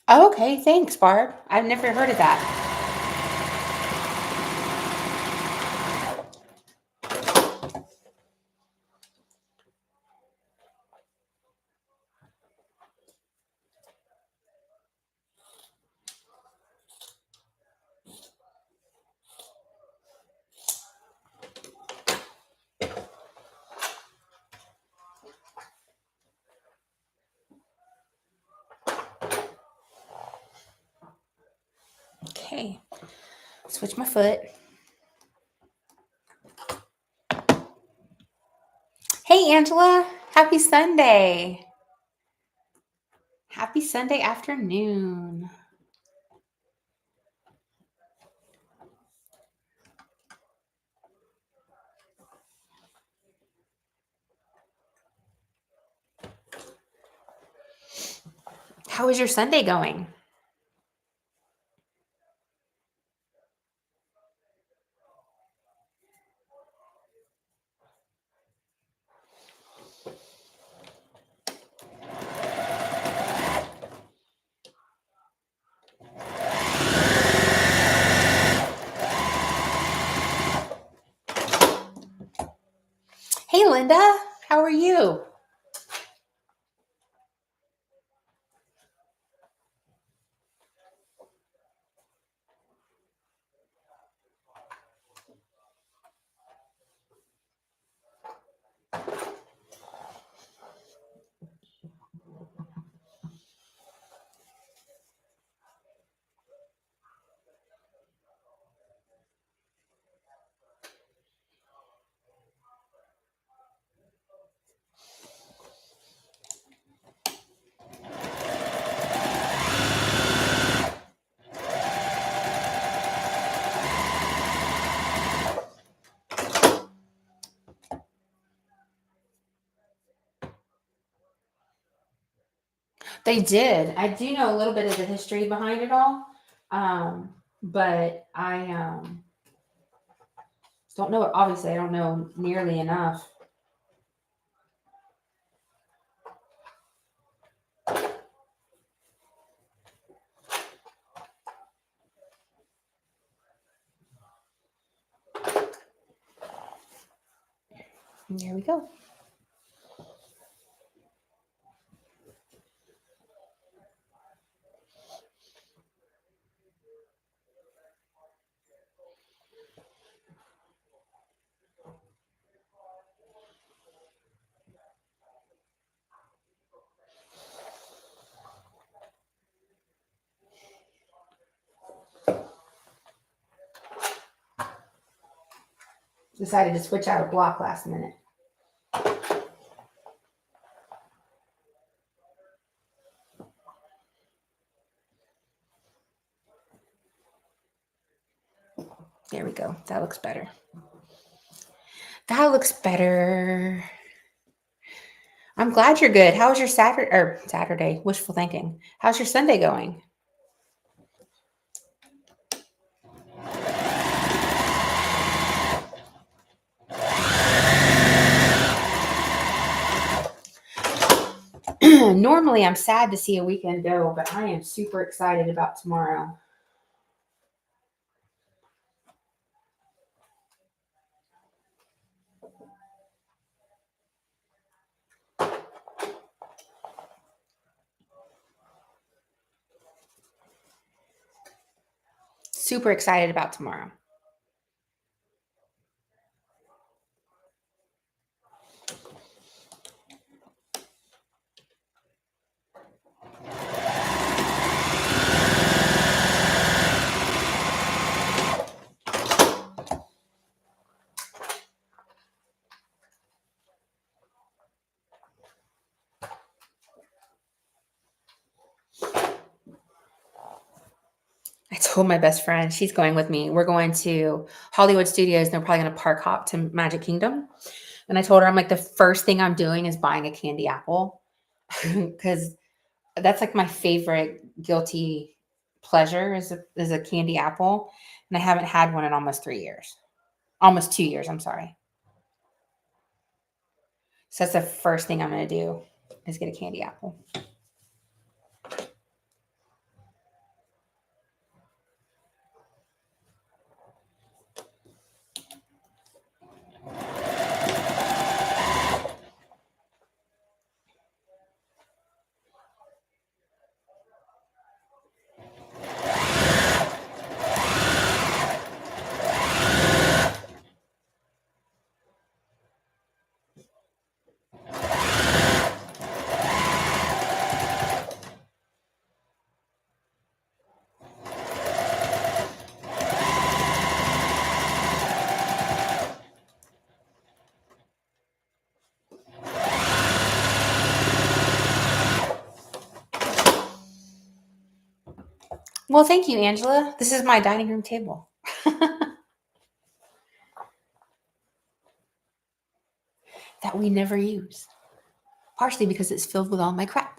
Oh, okay, thanks, Barb. I've never heard of that. Okay, switch my foot. Hey, Angela, happy Sunday. Happy Sunday afternoon. How is your Sunday going? Hey, Linda, how are you? They did. I do know a little bit of the history behind it all, but I don't know. Obviously, I don't know nearly enough. There we go. Decided to switch out a block last minute. There we go. That looks better. That looks better. I'm glad you're good. How was your Saturday? Wishful thinking. How's your Sunday going? Normally, I'm sad to see a weekend go, but I am super excited about tomorrow. super excited about tomorrow. I told my best friend, she's going with me. We're going to Hollywood Studios and they're probably going to park hop to Magic Kingdom. And I told her, I'm like, the first thing I'm doing is buying a candy apple because that's like my favorite guilty pleasure is a candy apple. And I haven't had one in almost 3 years, almost 2 years. I'm sorry. So that's the first thing I'm going to do is get a candy apple. Well, thank you, Angela. This is my dining room table. That we never use. Partially because it's filled with all my crap.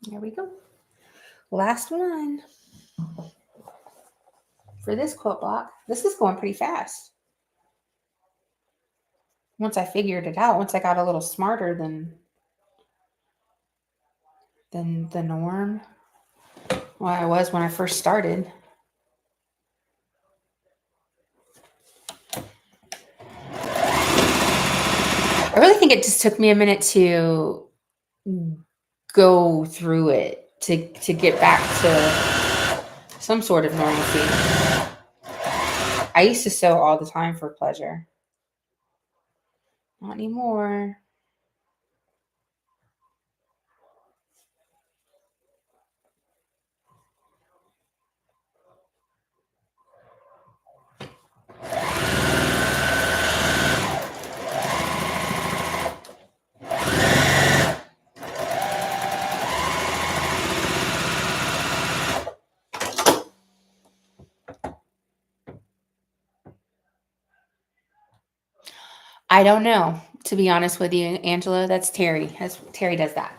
There we go. Last one for this quilt block. This is going pretty fast. Once I figured it out, once I got a little smarter than the norm, well, I was when I first started. I really think it just took me a minute to go through it to get back to some sort of normalcy. I used to sew all the time for pleasure. Not anymore. I don't know, to be honest with you, Angela. That's Terry. Terry does that.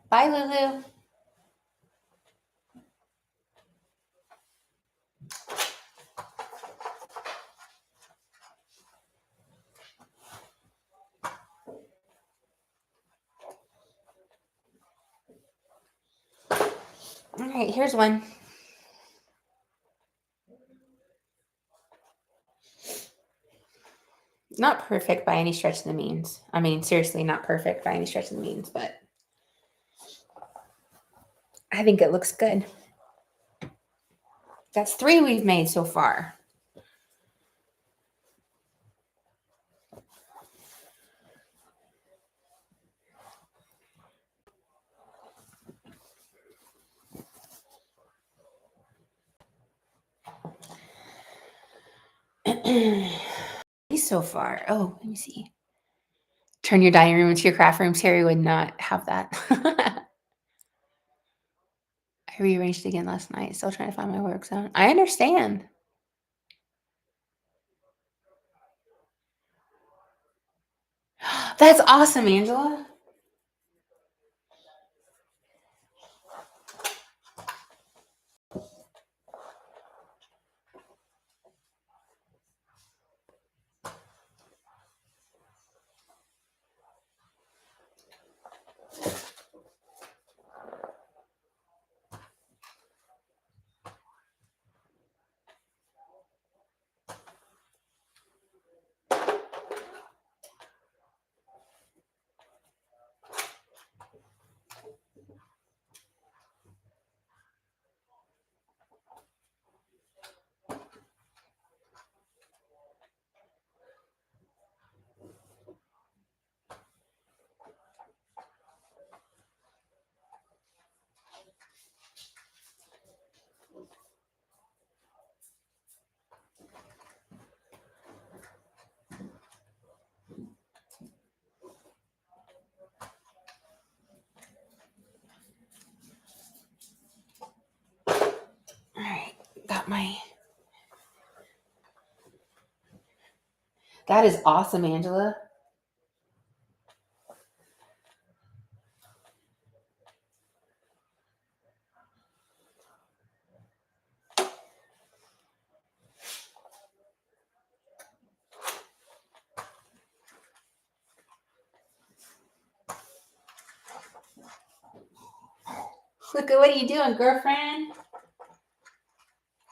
Bye, Lulu. All right, here's one. Not perfect by any stretch of the means. I mean, seriously, not perfect by any stretch of the means, but I think it looks good. That's 3 we've made so far. So far. Oh, let me see. Turn your dining room into your craft room. Terry would not have that. I rearranged again last night. Still trying to find my work zone. I understand. That's awesome, Angela. All right, got my. That is awesome, Angela. Look at what are you doing, girlfriend?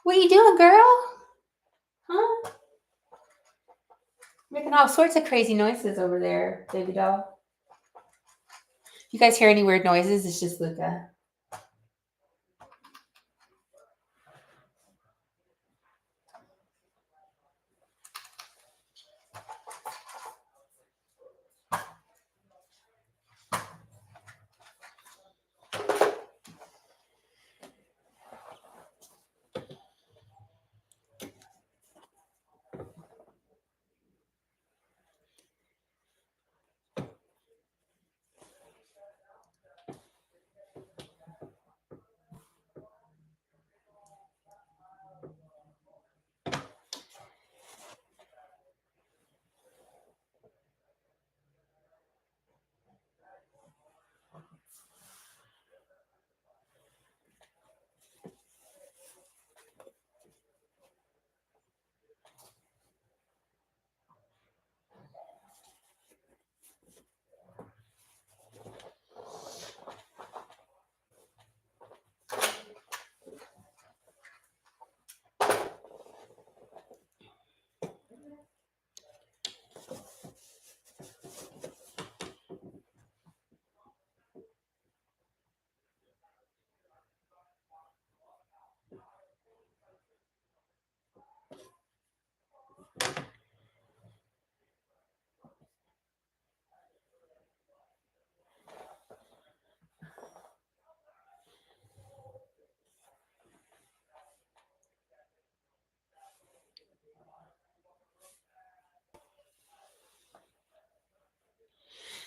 What are you doing, girl? Huh? Making all sorts of crazy noises over there, baby doll. If you guys hear any weird noises, it's just Luca.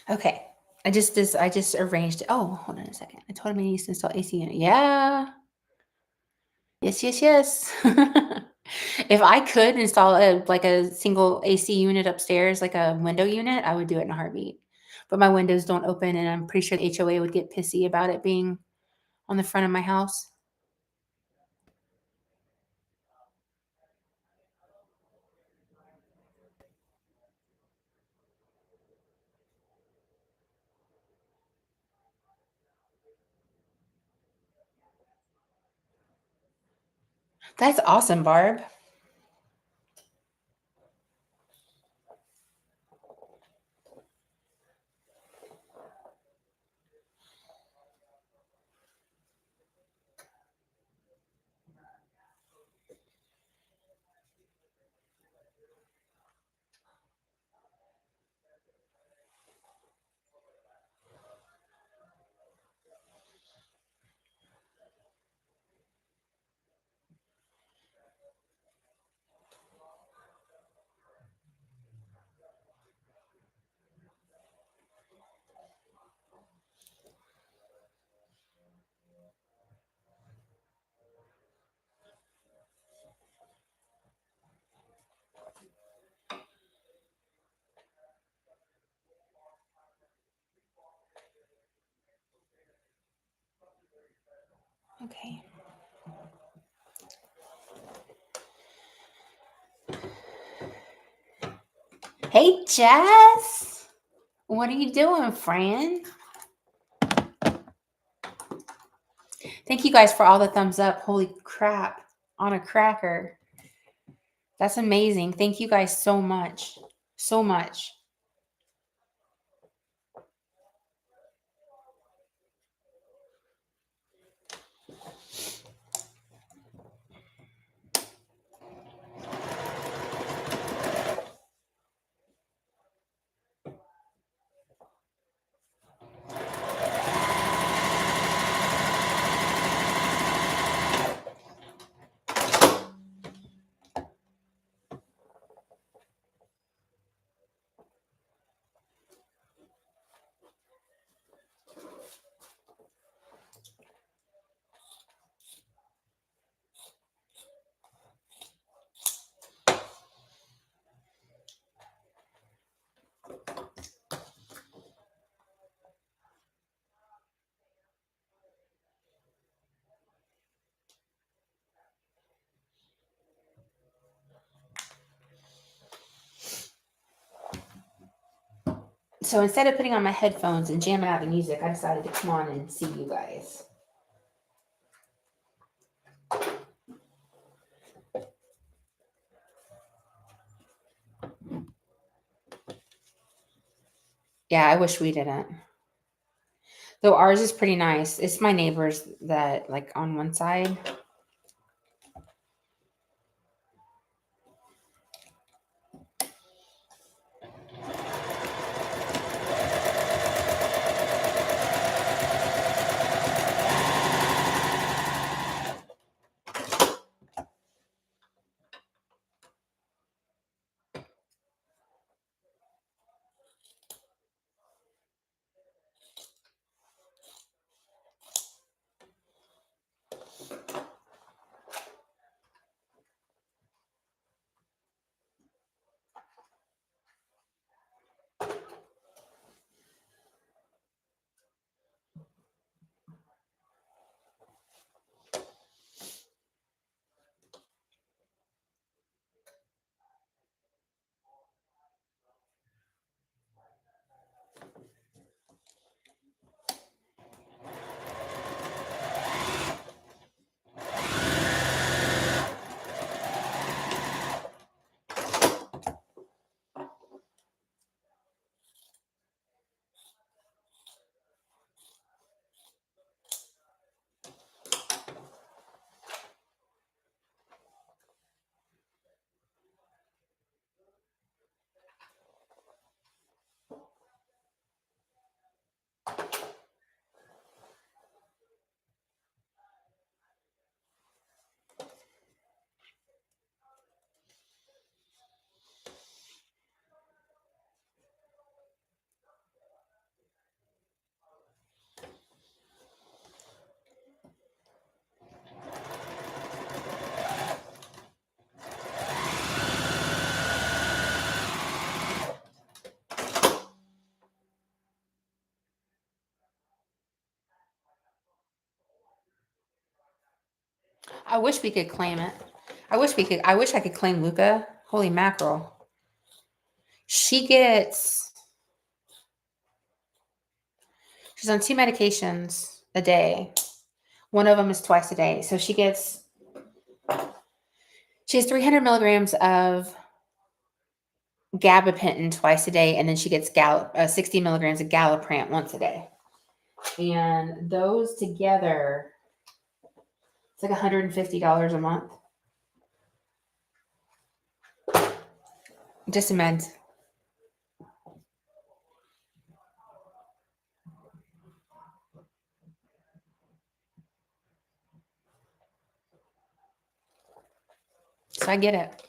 Okay. I just arranged. Oh, hold on a second. I told him he needs to install AC unit. Yeah. Yes, yes, yes. If I could install a single AC unit upstairs, like a window unit, I would do it in a heartbeat. But my windows don't open, and I'm pretty sure the HOA would get pissy about it being on the front of my house. That's awesome, Barb. Okay. Hey, Jess. What are you doing, friend? Thank you guys for all the thumbs up. Holy crap. On a cracker. That's amazing. Thank you guys so much. So much. So instead of putting on my headphones and jamming out the music, I decided to come on and see you guys. Yeah, I wish we didn't. Though ours is pretty nice. It's my neighbors that, like, on one side. I wish we could claim it. I wish I could claim Luca. Holy mackerel. She's on 2 medications a day. One of them is twice a day. So she has 300 milligrams of gabapentin twice a day. And then she gets 60 milligrams of Galliprant once a day. And those together, it's like $150 a month. Just a meds. So I get it.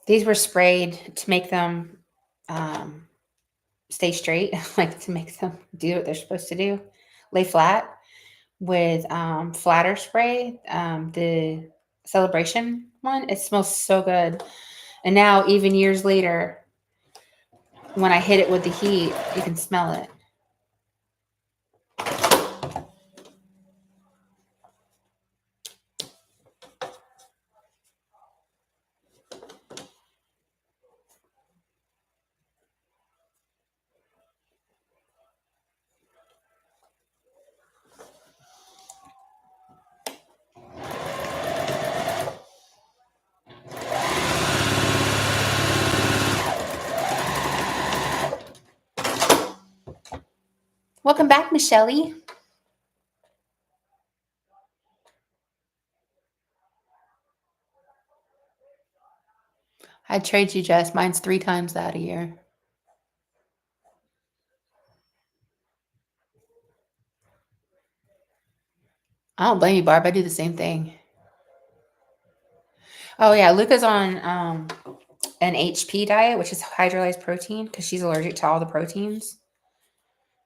These were sprayed to make them stay straight, like to make them do what they're supposed to do, lay flat with flatter spray. The Celebration one, it smells so good. And now, even years later, when I hit it with the heat, you can smell it. Welcome back, Michelle. I'd trade you, Jess. Mine's 3 times that a year. I don't blame you, Barb. I do the same thing. Oh yeah, Luca's on an HP diet, which is hydrolyzed protein, because she's allergic to all the proteins.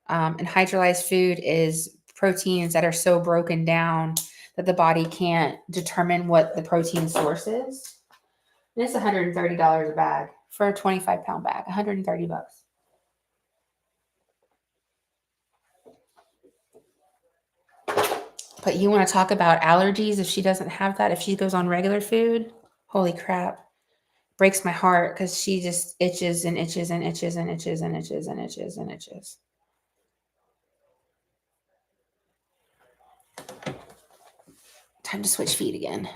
And hydrolyzed food is proteins that are so broken down that the body can't determine what the protein source is. And it's $130 a bag for a 25-pound bag. $130. But you want to talk about allergies if she doesn't have that, if she goes on regular food? Holy crap. Breaks my heart because she just itches and itches and itches and itches and itches and itches and itches. Time to switch feet again.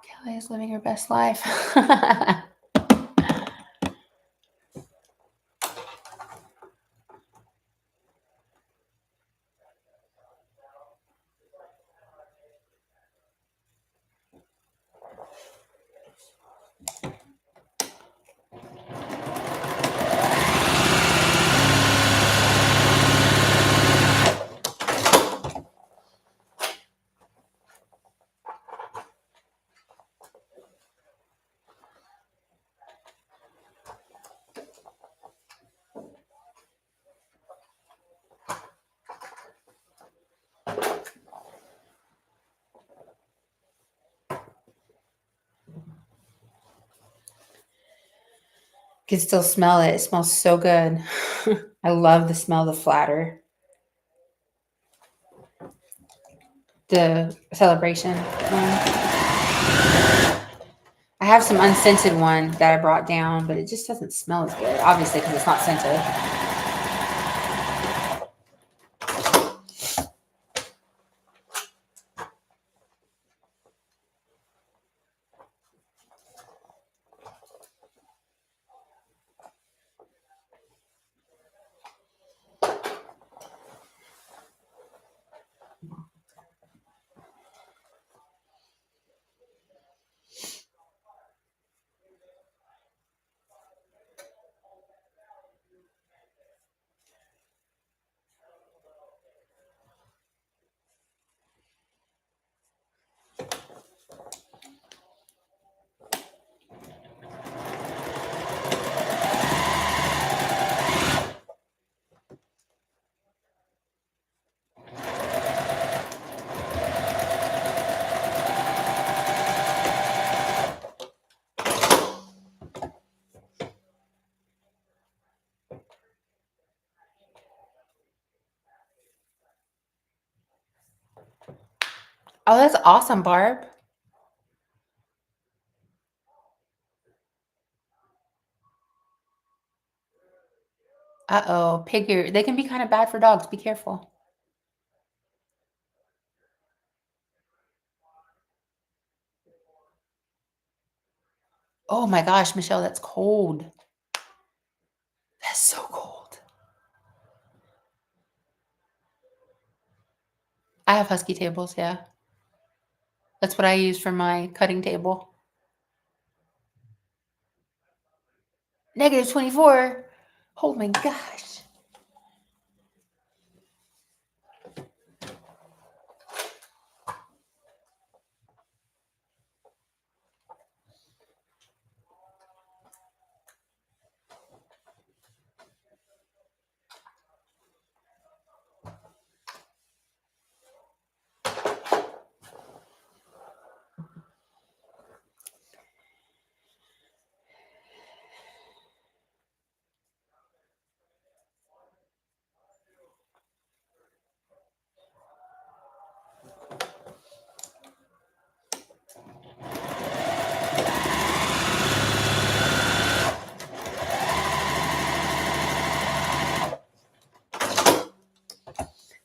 Kelly is living her best life. Can still smell it. It smells so good. I love the smell of the flatter. The Celebration one. I have some unscented one that I brought down, but it just doesn't smell as good. Obviously, because it's not scented. Oh, that's awesome, Barb. Uh-oh, pig ear. They can be kind of bad for dogs. Be careful. Oh my gosh, Michelle, that's cold. That's so cold. I have husky tables, yeah. That's what I use for my cutting table. -24. Oh my gosh.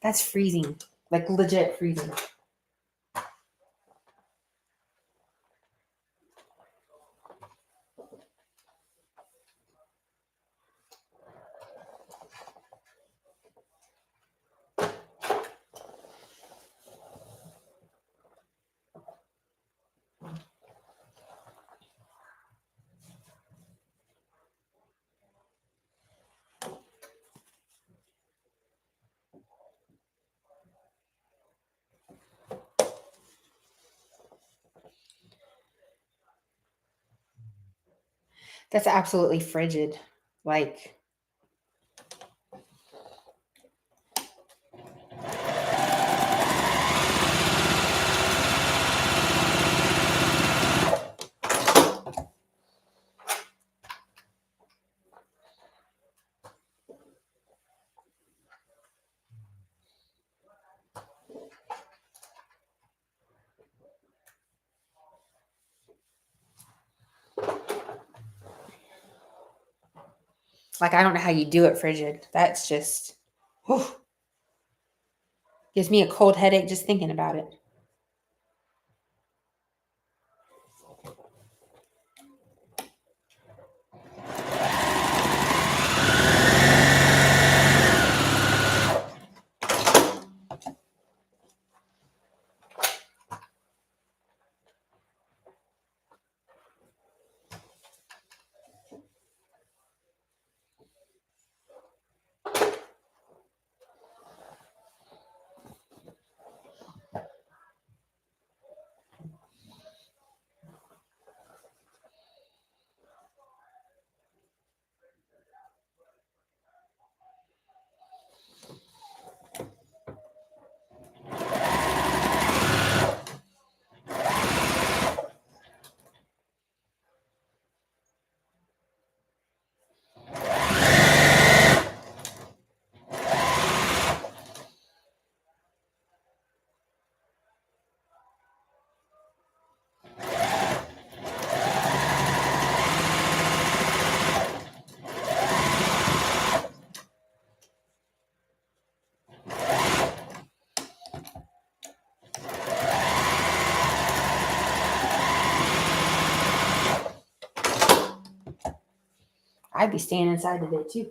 That's freezing. Like legit freezing. That's absolutely frigid. Like, I don't know how you do it frigid. That's just, whew, gives me a cold headache just thinking about it. I'd be staying inside today too.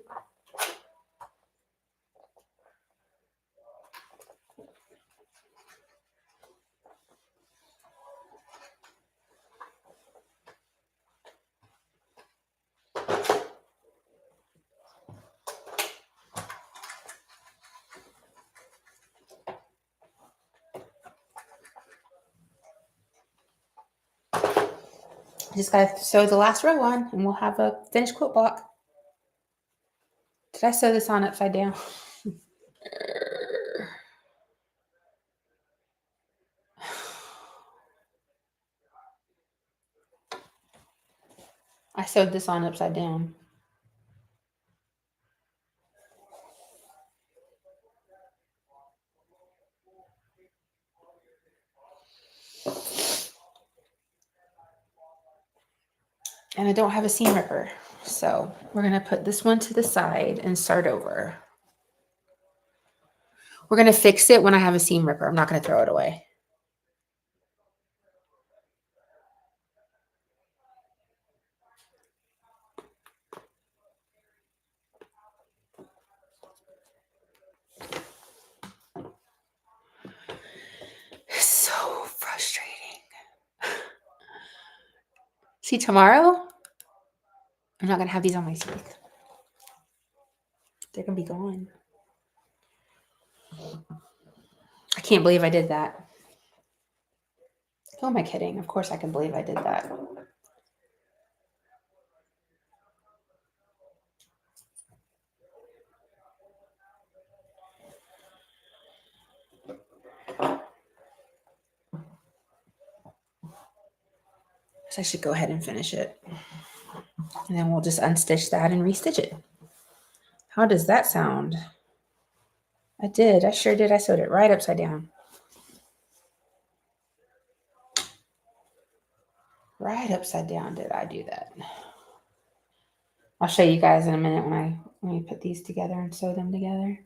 Just gotta sew the last row on and we'll have a finished quilt block. Did I sew this on upside down? I sewed this on upside down. And I don't have a seam ripper. So we're going to put this one to the side and start over. We're going to fix it when I have a seam ripper. I'm not going to throw it away. So frustrating. See, tomorrow, I'm not going to have these on my teeth. They're going to be gone. I can't believe I did that. Who am I kidding? Of course I can believe I did that. So I should go ahead and finish it. And then we'll just unstitch that and restitch it. How does that sound? I did. I sure did. I sewed it right upside down. Right upside down did I do that. I'll show you guys in a minute when we put these together and sew them together.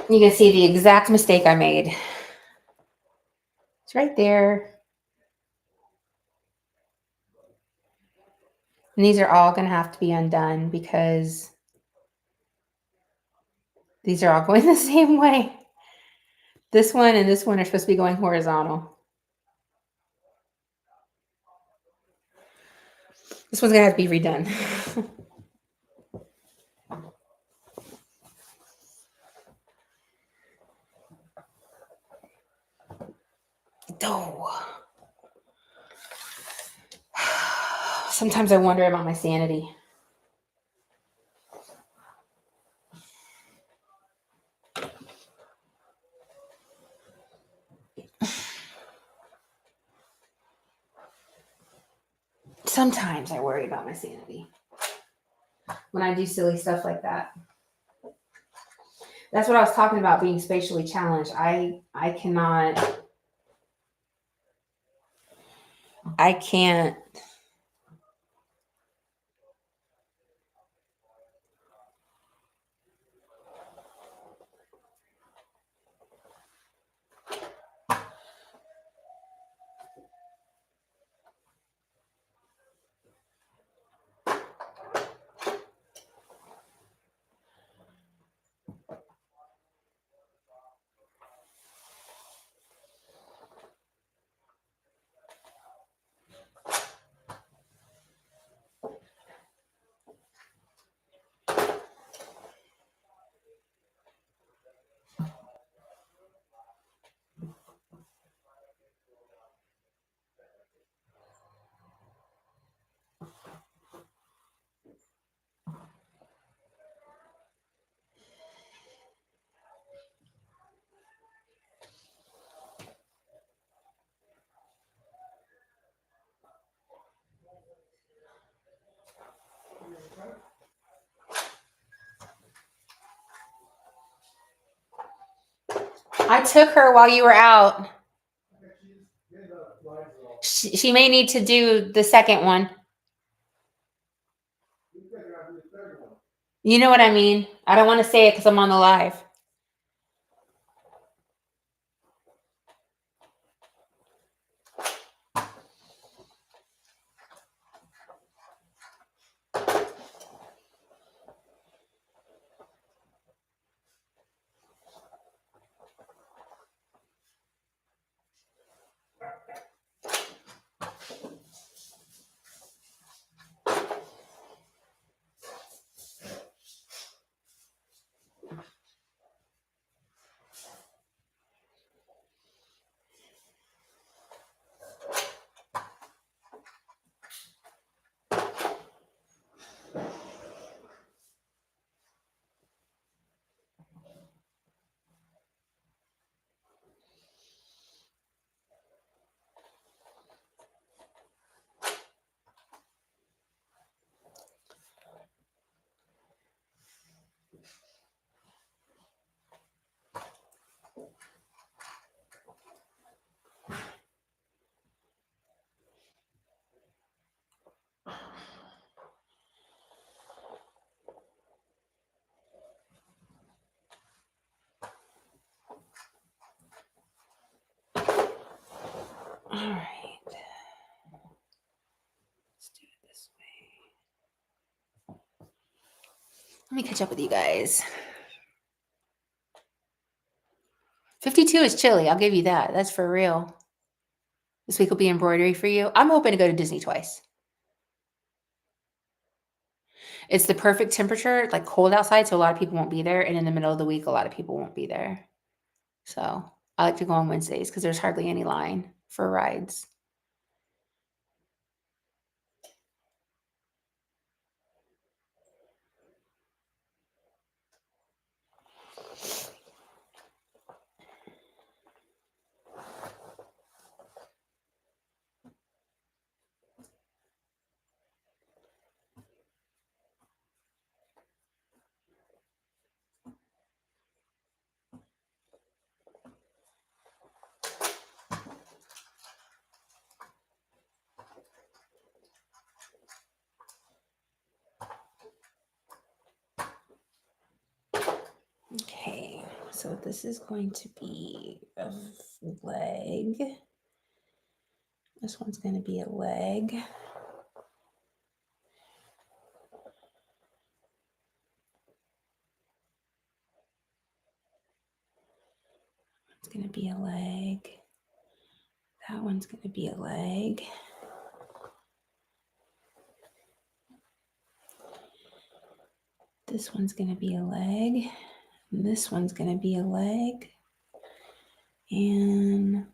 You can see the exact mistake I made. It's right there. And these are all going to have to be undone because these are all going the same way. This one and this one are supposed to be going horizontal. This one's going to have to be redone. Oh. Sometimes I wonder about my sanity. Sometimes I worry about my sanity when I do silly stuff like that. That's what I was talking about, being spatially challenged. I can't. I took her while you were out. She may need to do the second one. You know what I mean? I don't want to say it because I'm on the live. All right. Let's do it this way. Let me catch up with you guys. 52 is chilly. I'll give you that. That's for real. This week will be embroidery for you. I'm hoping to go to Disney twice. It's the perfect temperature, like cold outside, so a lot of people won't be there. And in the middle of the week, a lot of people won't be there. So I like to go on Wednesdays because there's hardly any line for rides. So this is going to be a leg. This one's going to be a leg. It's going to be a leg. That one's going to be a leg. This one's going to be a leg. And this one's going to be a leg. And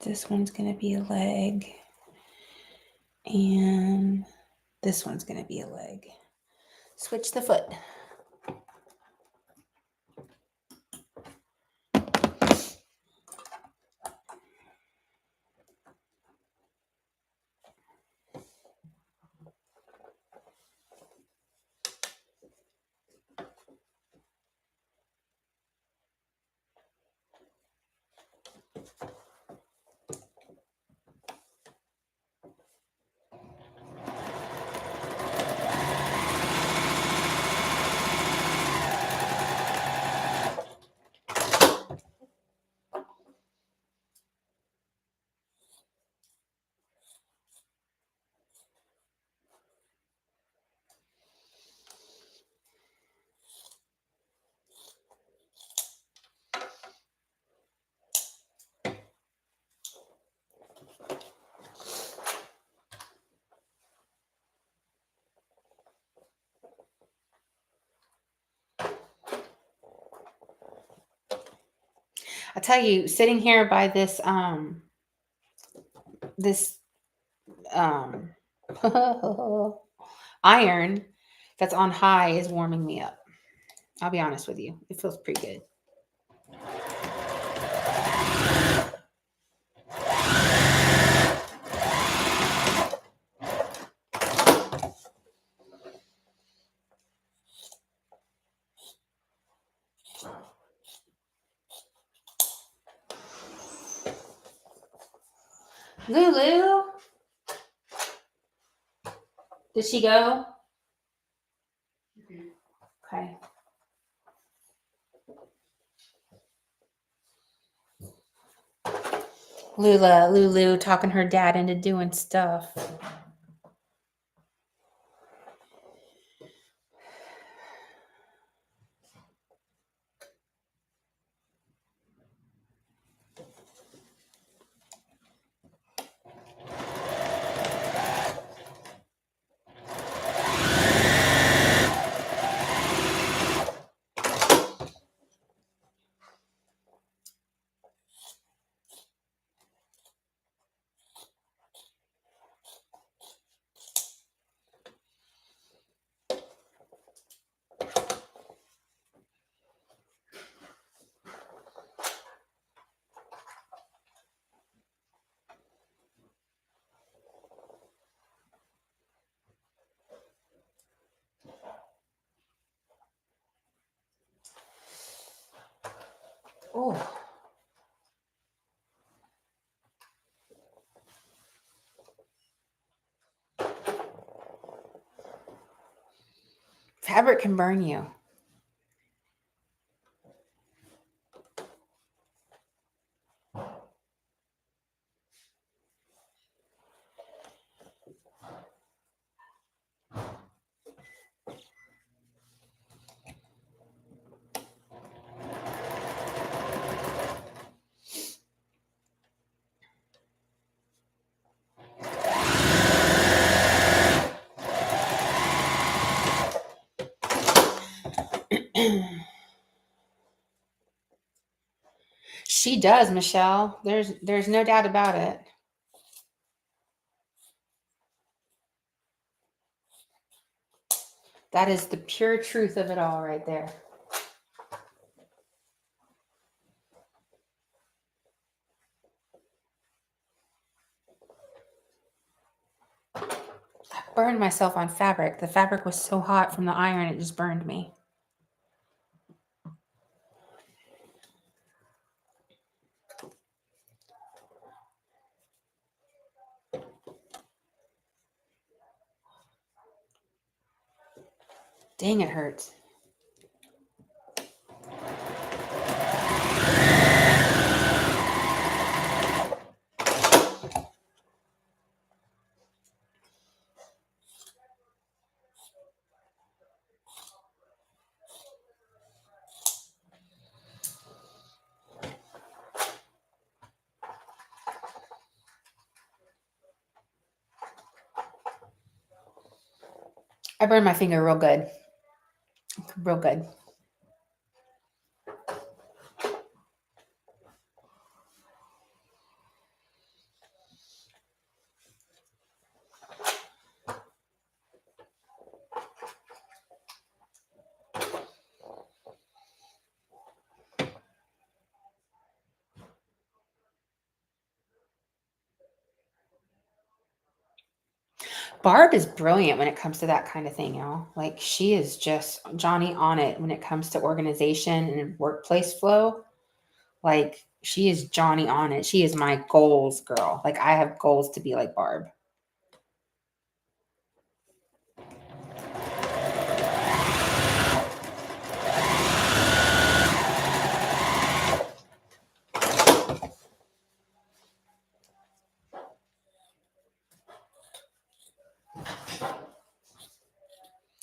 this one's going to be a leg. And this one's going to be a leg. Switch the foot. I tell you, sitting here by this iron that's on high is warming me up. I'll be honest with you. It feels pretty good. Lulu, did she go? Okay. Lulu talking her dad into doing stuff. Oh. Fabric can burn you. She does, Michelle. There's no doubt about it. That is the pure truth of it all right there. I burned myself on fabric. The fabric was so hot from the iron, it just burned me. Dang, it hurts. I burned my finger real good. Real good. Barb is brilliant when it comes to that kind of thing, y'all. Like, she is just Johnny on it when it comes to organization and workplace flow. Like, she is Johnny on it. She is my goals girl. Like, I have goals to be like Barb.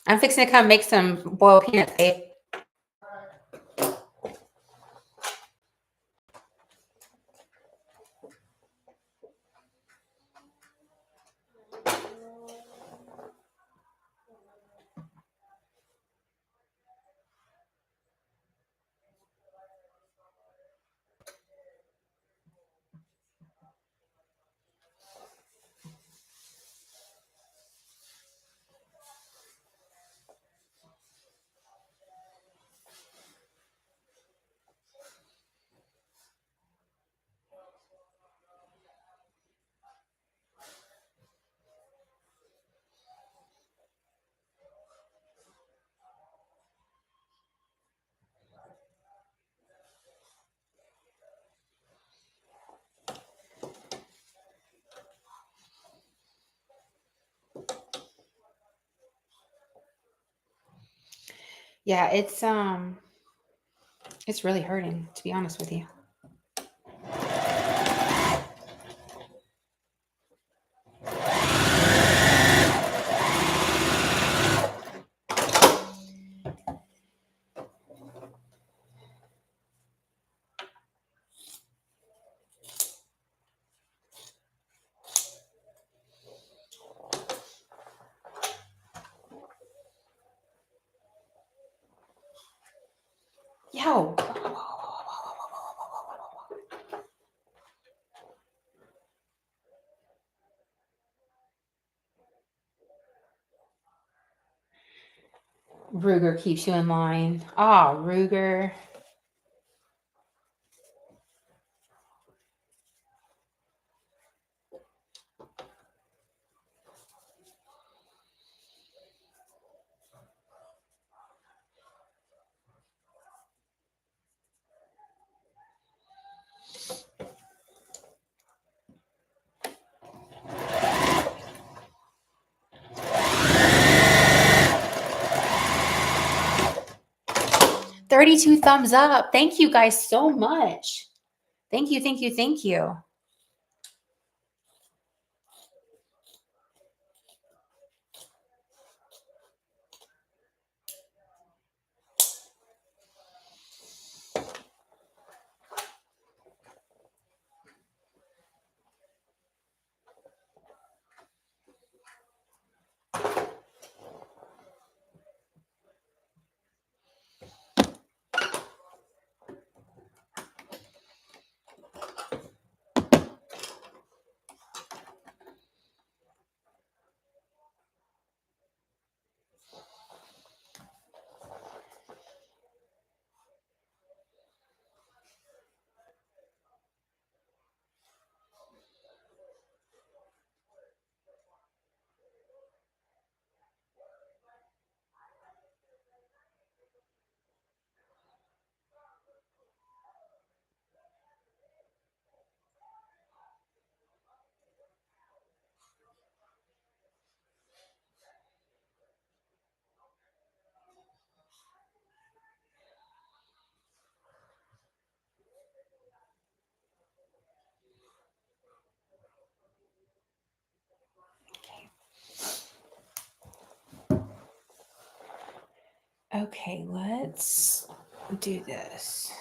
I'm fixing to come make some boiled peanuts, babe. Yeah, it's really hurting, to be honest with you. Yo. Ruger keeps you in line. Ah, Ruger. $32 thumbs up. Thank you guys so much. Thank you, thank you, thank you. Okay, let's do this.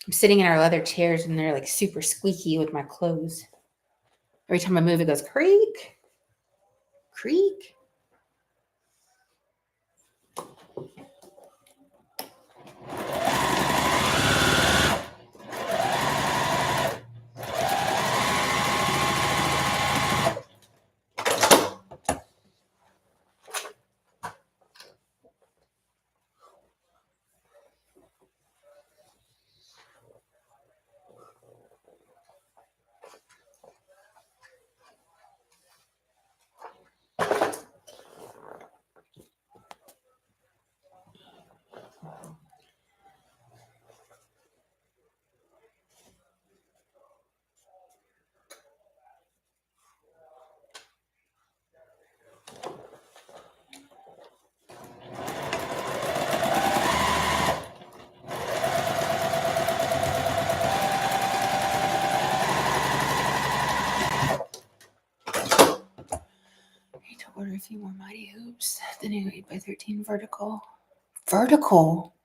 I'm sitting in our leather chairs and they're like super squeaky with my clothes. Every time I move, it goes creak, creak. Order a few more mighty hoops. The new 8x13 vertical. Vertical.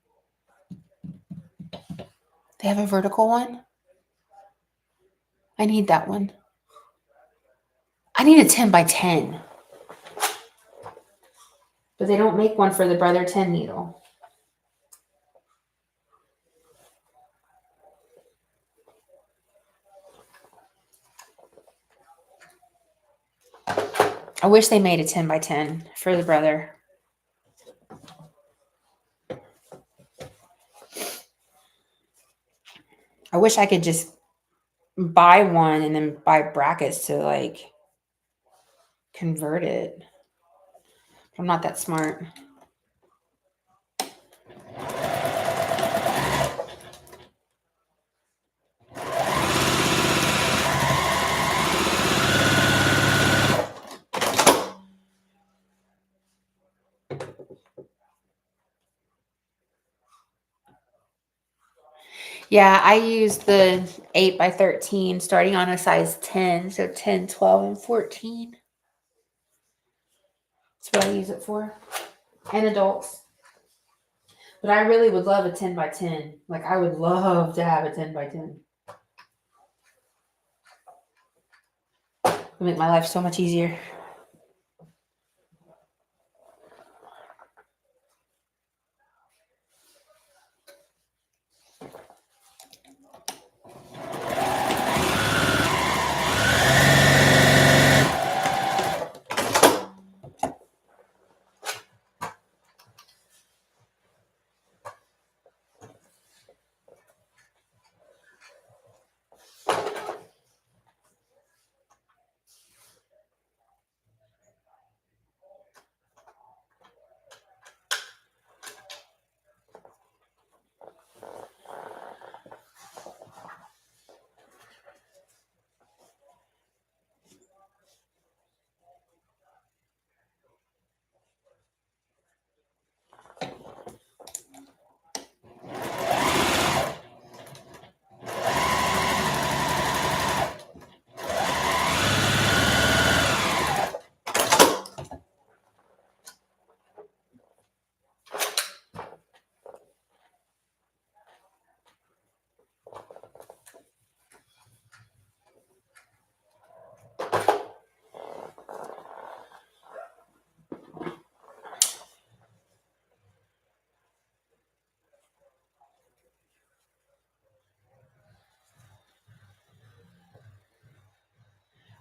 They have a vertical one. I need that one. I need a 10x10. But they don't make one for the Brother 10 needle. I wish they made a 10x10 for the Brother. I wish I could just buy one and then buy brackets to like convert it. I'm not that smart. Yeah, I use the 8x13 starting on a size 10. So 10, 12, and 14. That's what I use it for. And adults. But I really would love a 10x10. Like, I would love to have a 10x10. It would make my life so much easier.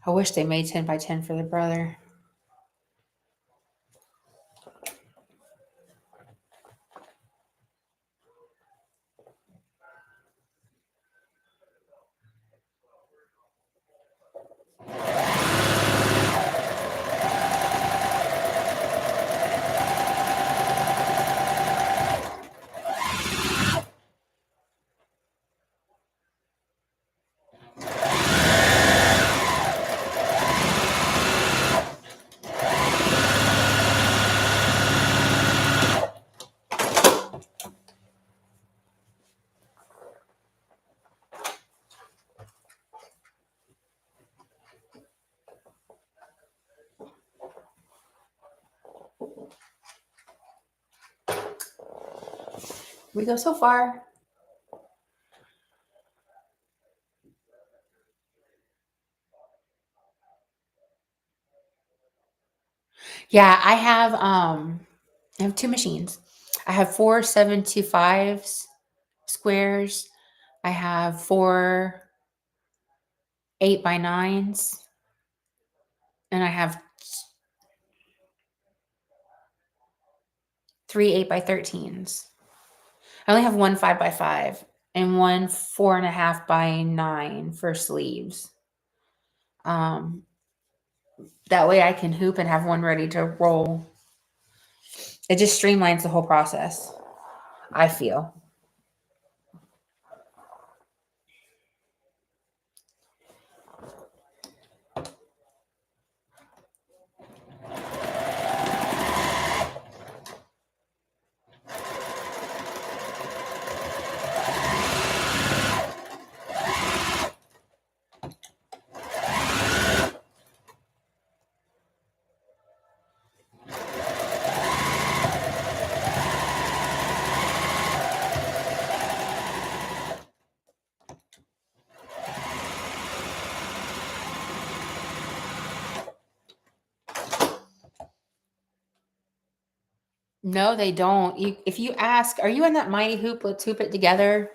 I wish they made 10x10 for the Brother. We go so far. Yeah, I have two machines. I have 4 725s squares. I have 4 8x9s, and I have 3 8x13s. I only have one 5x5 and one 4.5x9 for sleeves. That way I can hoop and have one ready to roll. It just streamlines the whole process, I feel. No, they don't. If you ask, are you in that Mighty Hoop, Let's Hoop It Together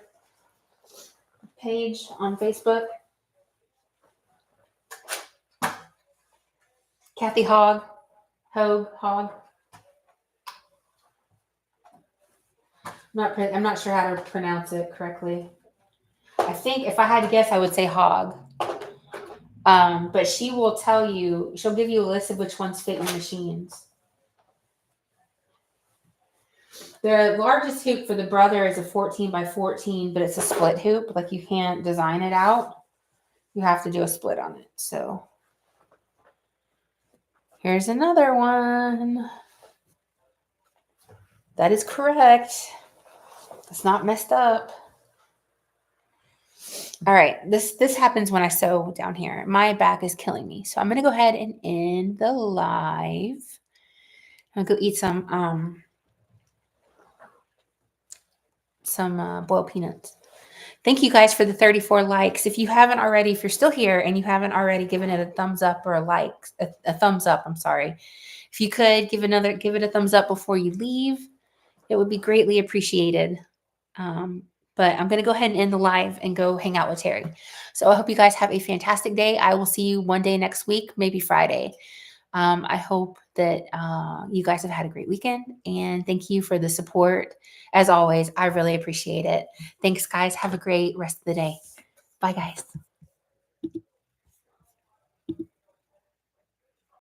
page on Facebook? Kathy Hogg. I'm not sure how to pronounce it correctly. I think if I had to guess, I would say Hogg. But she will tell you, she'll give you a list of which ones fit your machines. The largest hoop for the brother is a 14x14, but it's a split hoop. Like you can't design it out. You have to do a split on it. So here's another one. That is correct. It's not messed up. All right. This happens when I sew down here. My back is killing me. So I'm going to go ahead and end the live. I'm going to go eat some boiled peanuts. Thank you guys for the 34 likes. If you haven't already, if you're still here and you haven't already given it a thumbs up or a thumbs up, I'm sorry. If you could give it a thumbs up before you leave, it would be greatly appreciated. But I'm going to go ahead and end the live and go hang out with Terry. So I hope you guys have a fantastic day. I will see you one day next week, maybe Friday. I hope that you guys have had a great weekend, and thank you for the support. As always, I really appreciate it. Thanks, guys. Have a great rest of the day. Bye, guys.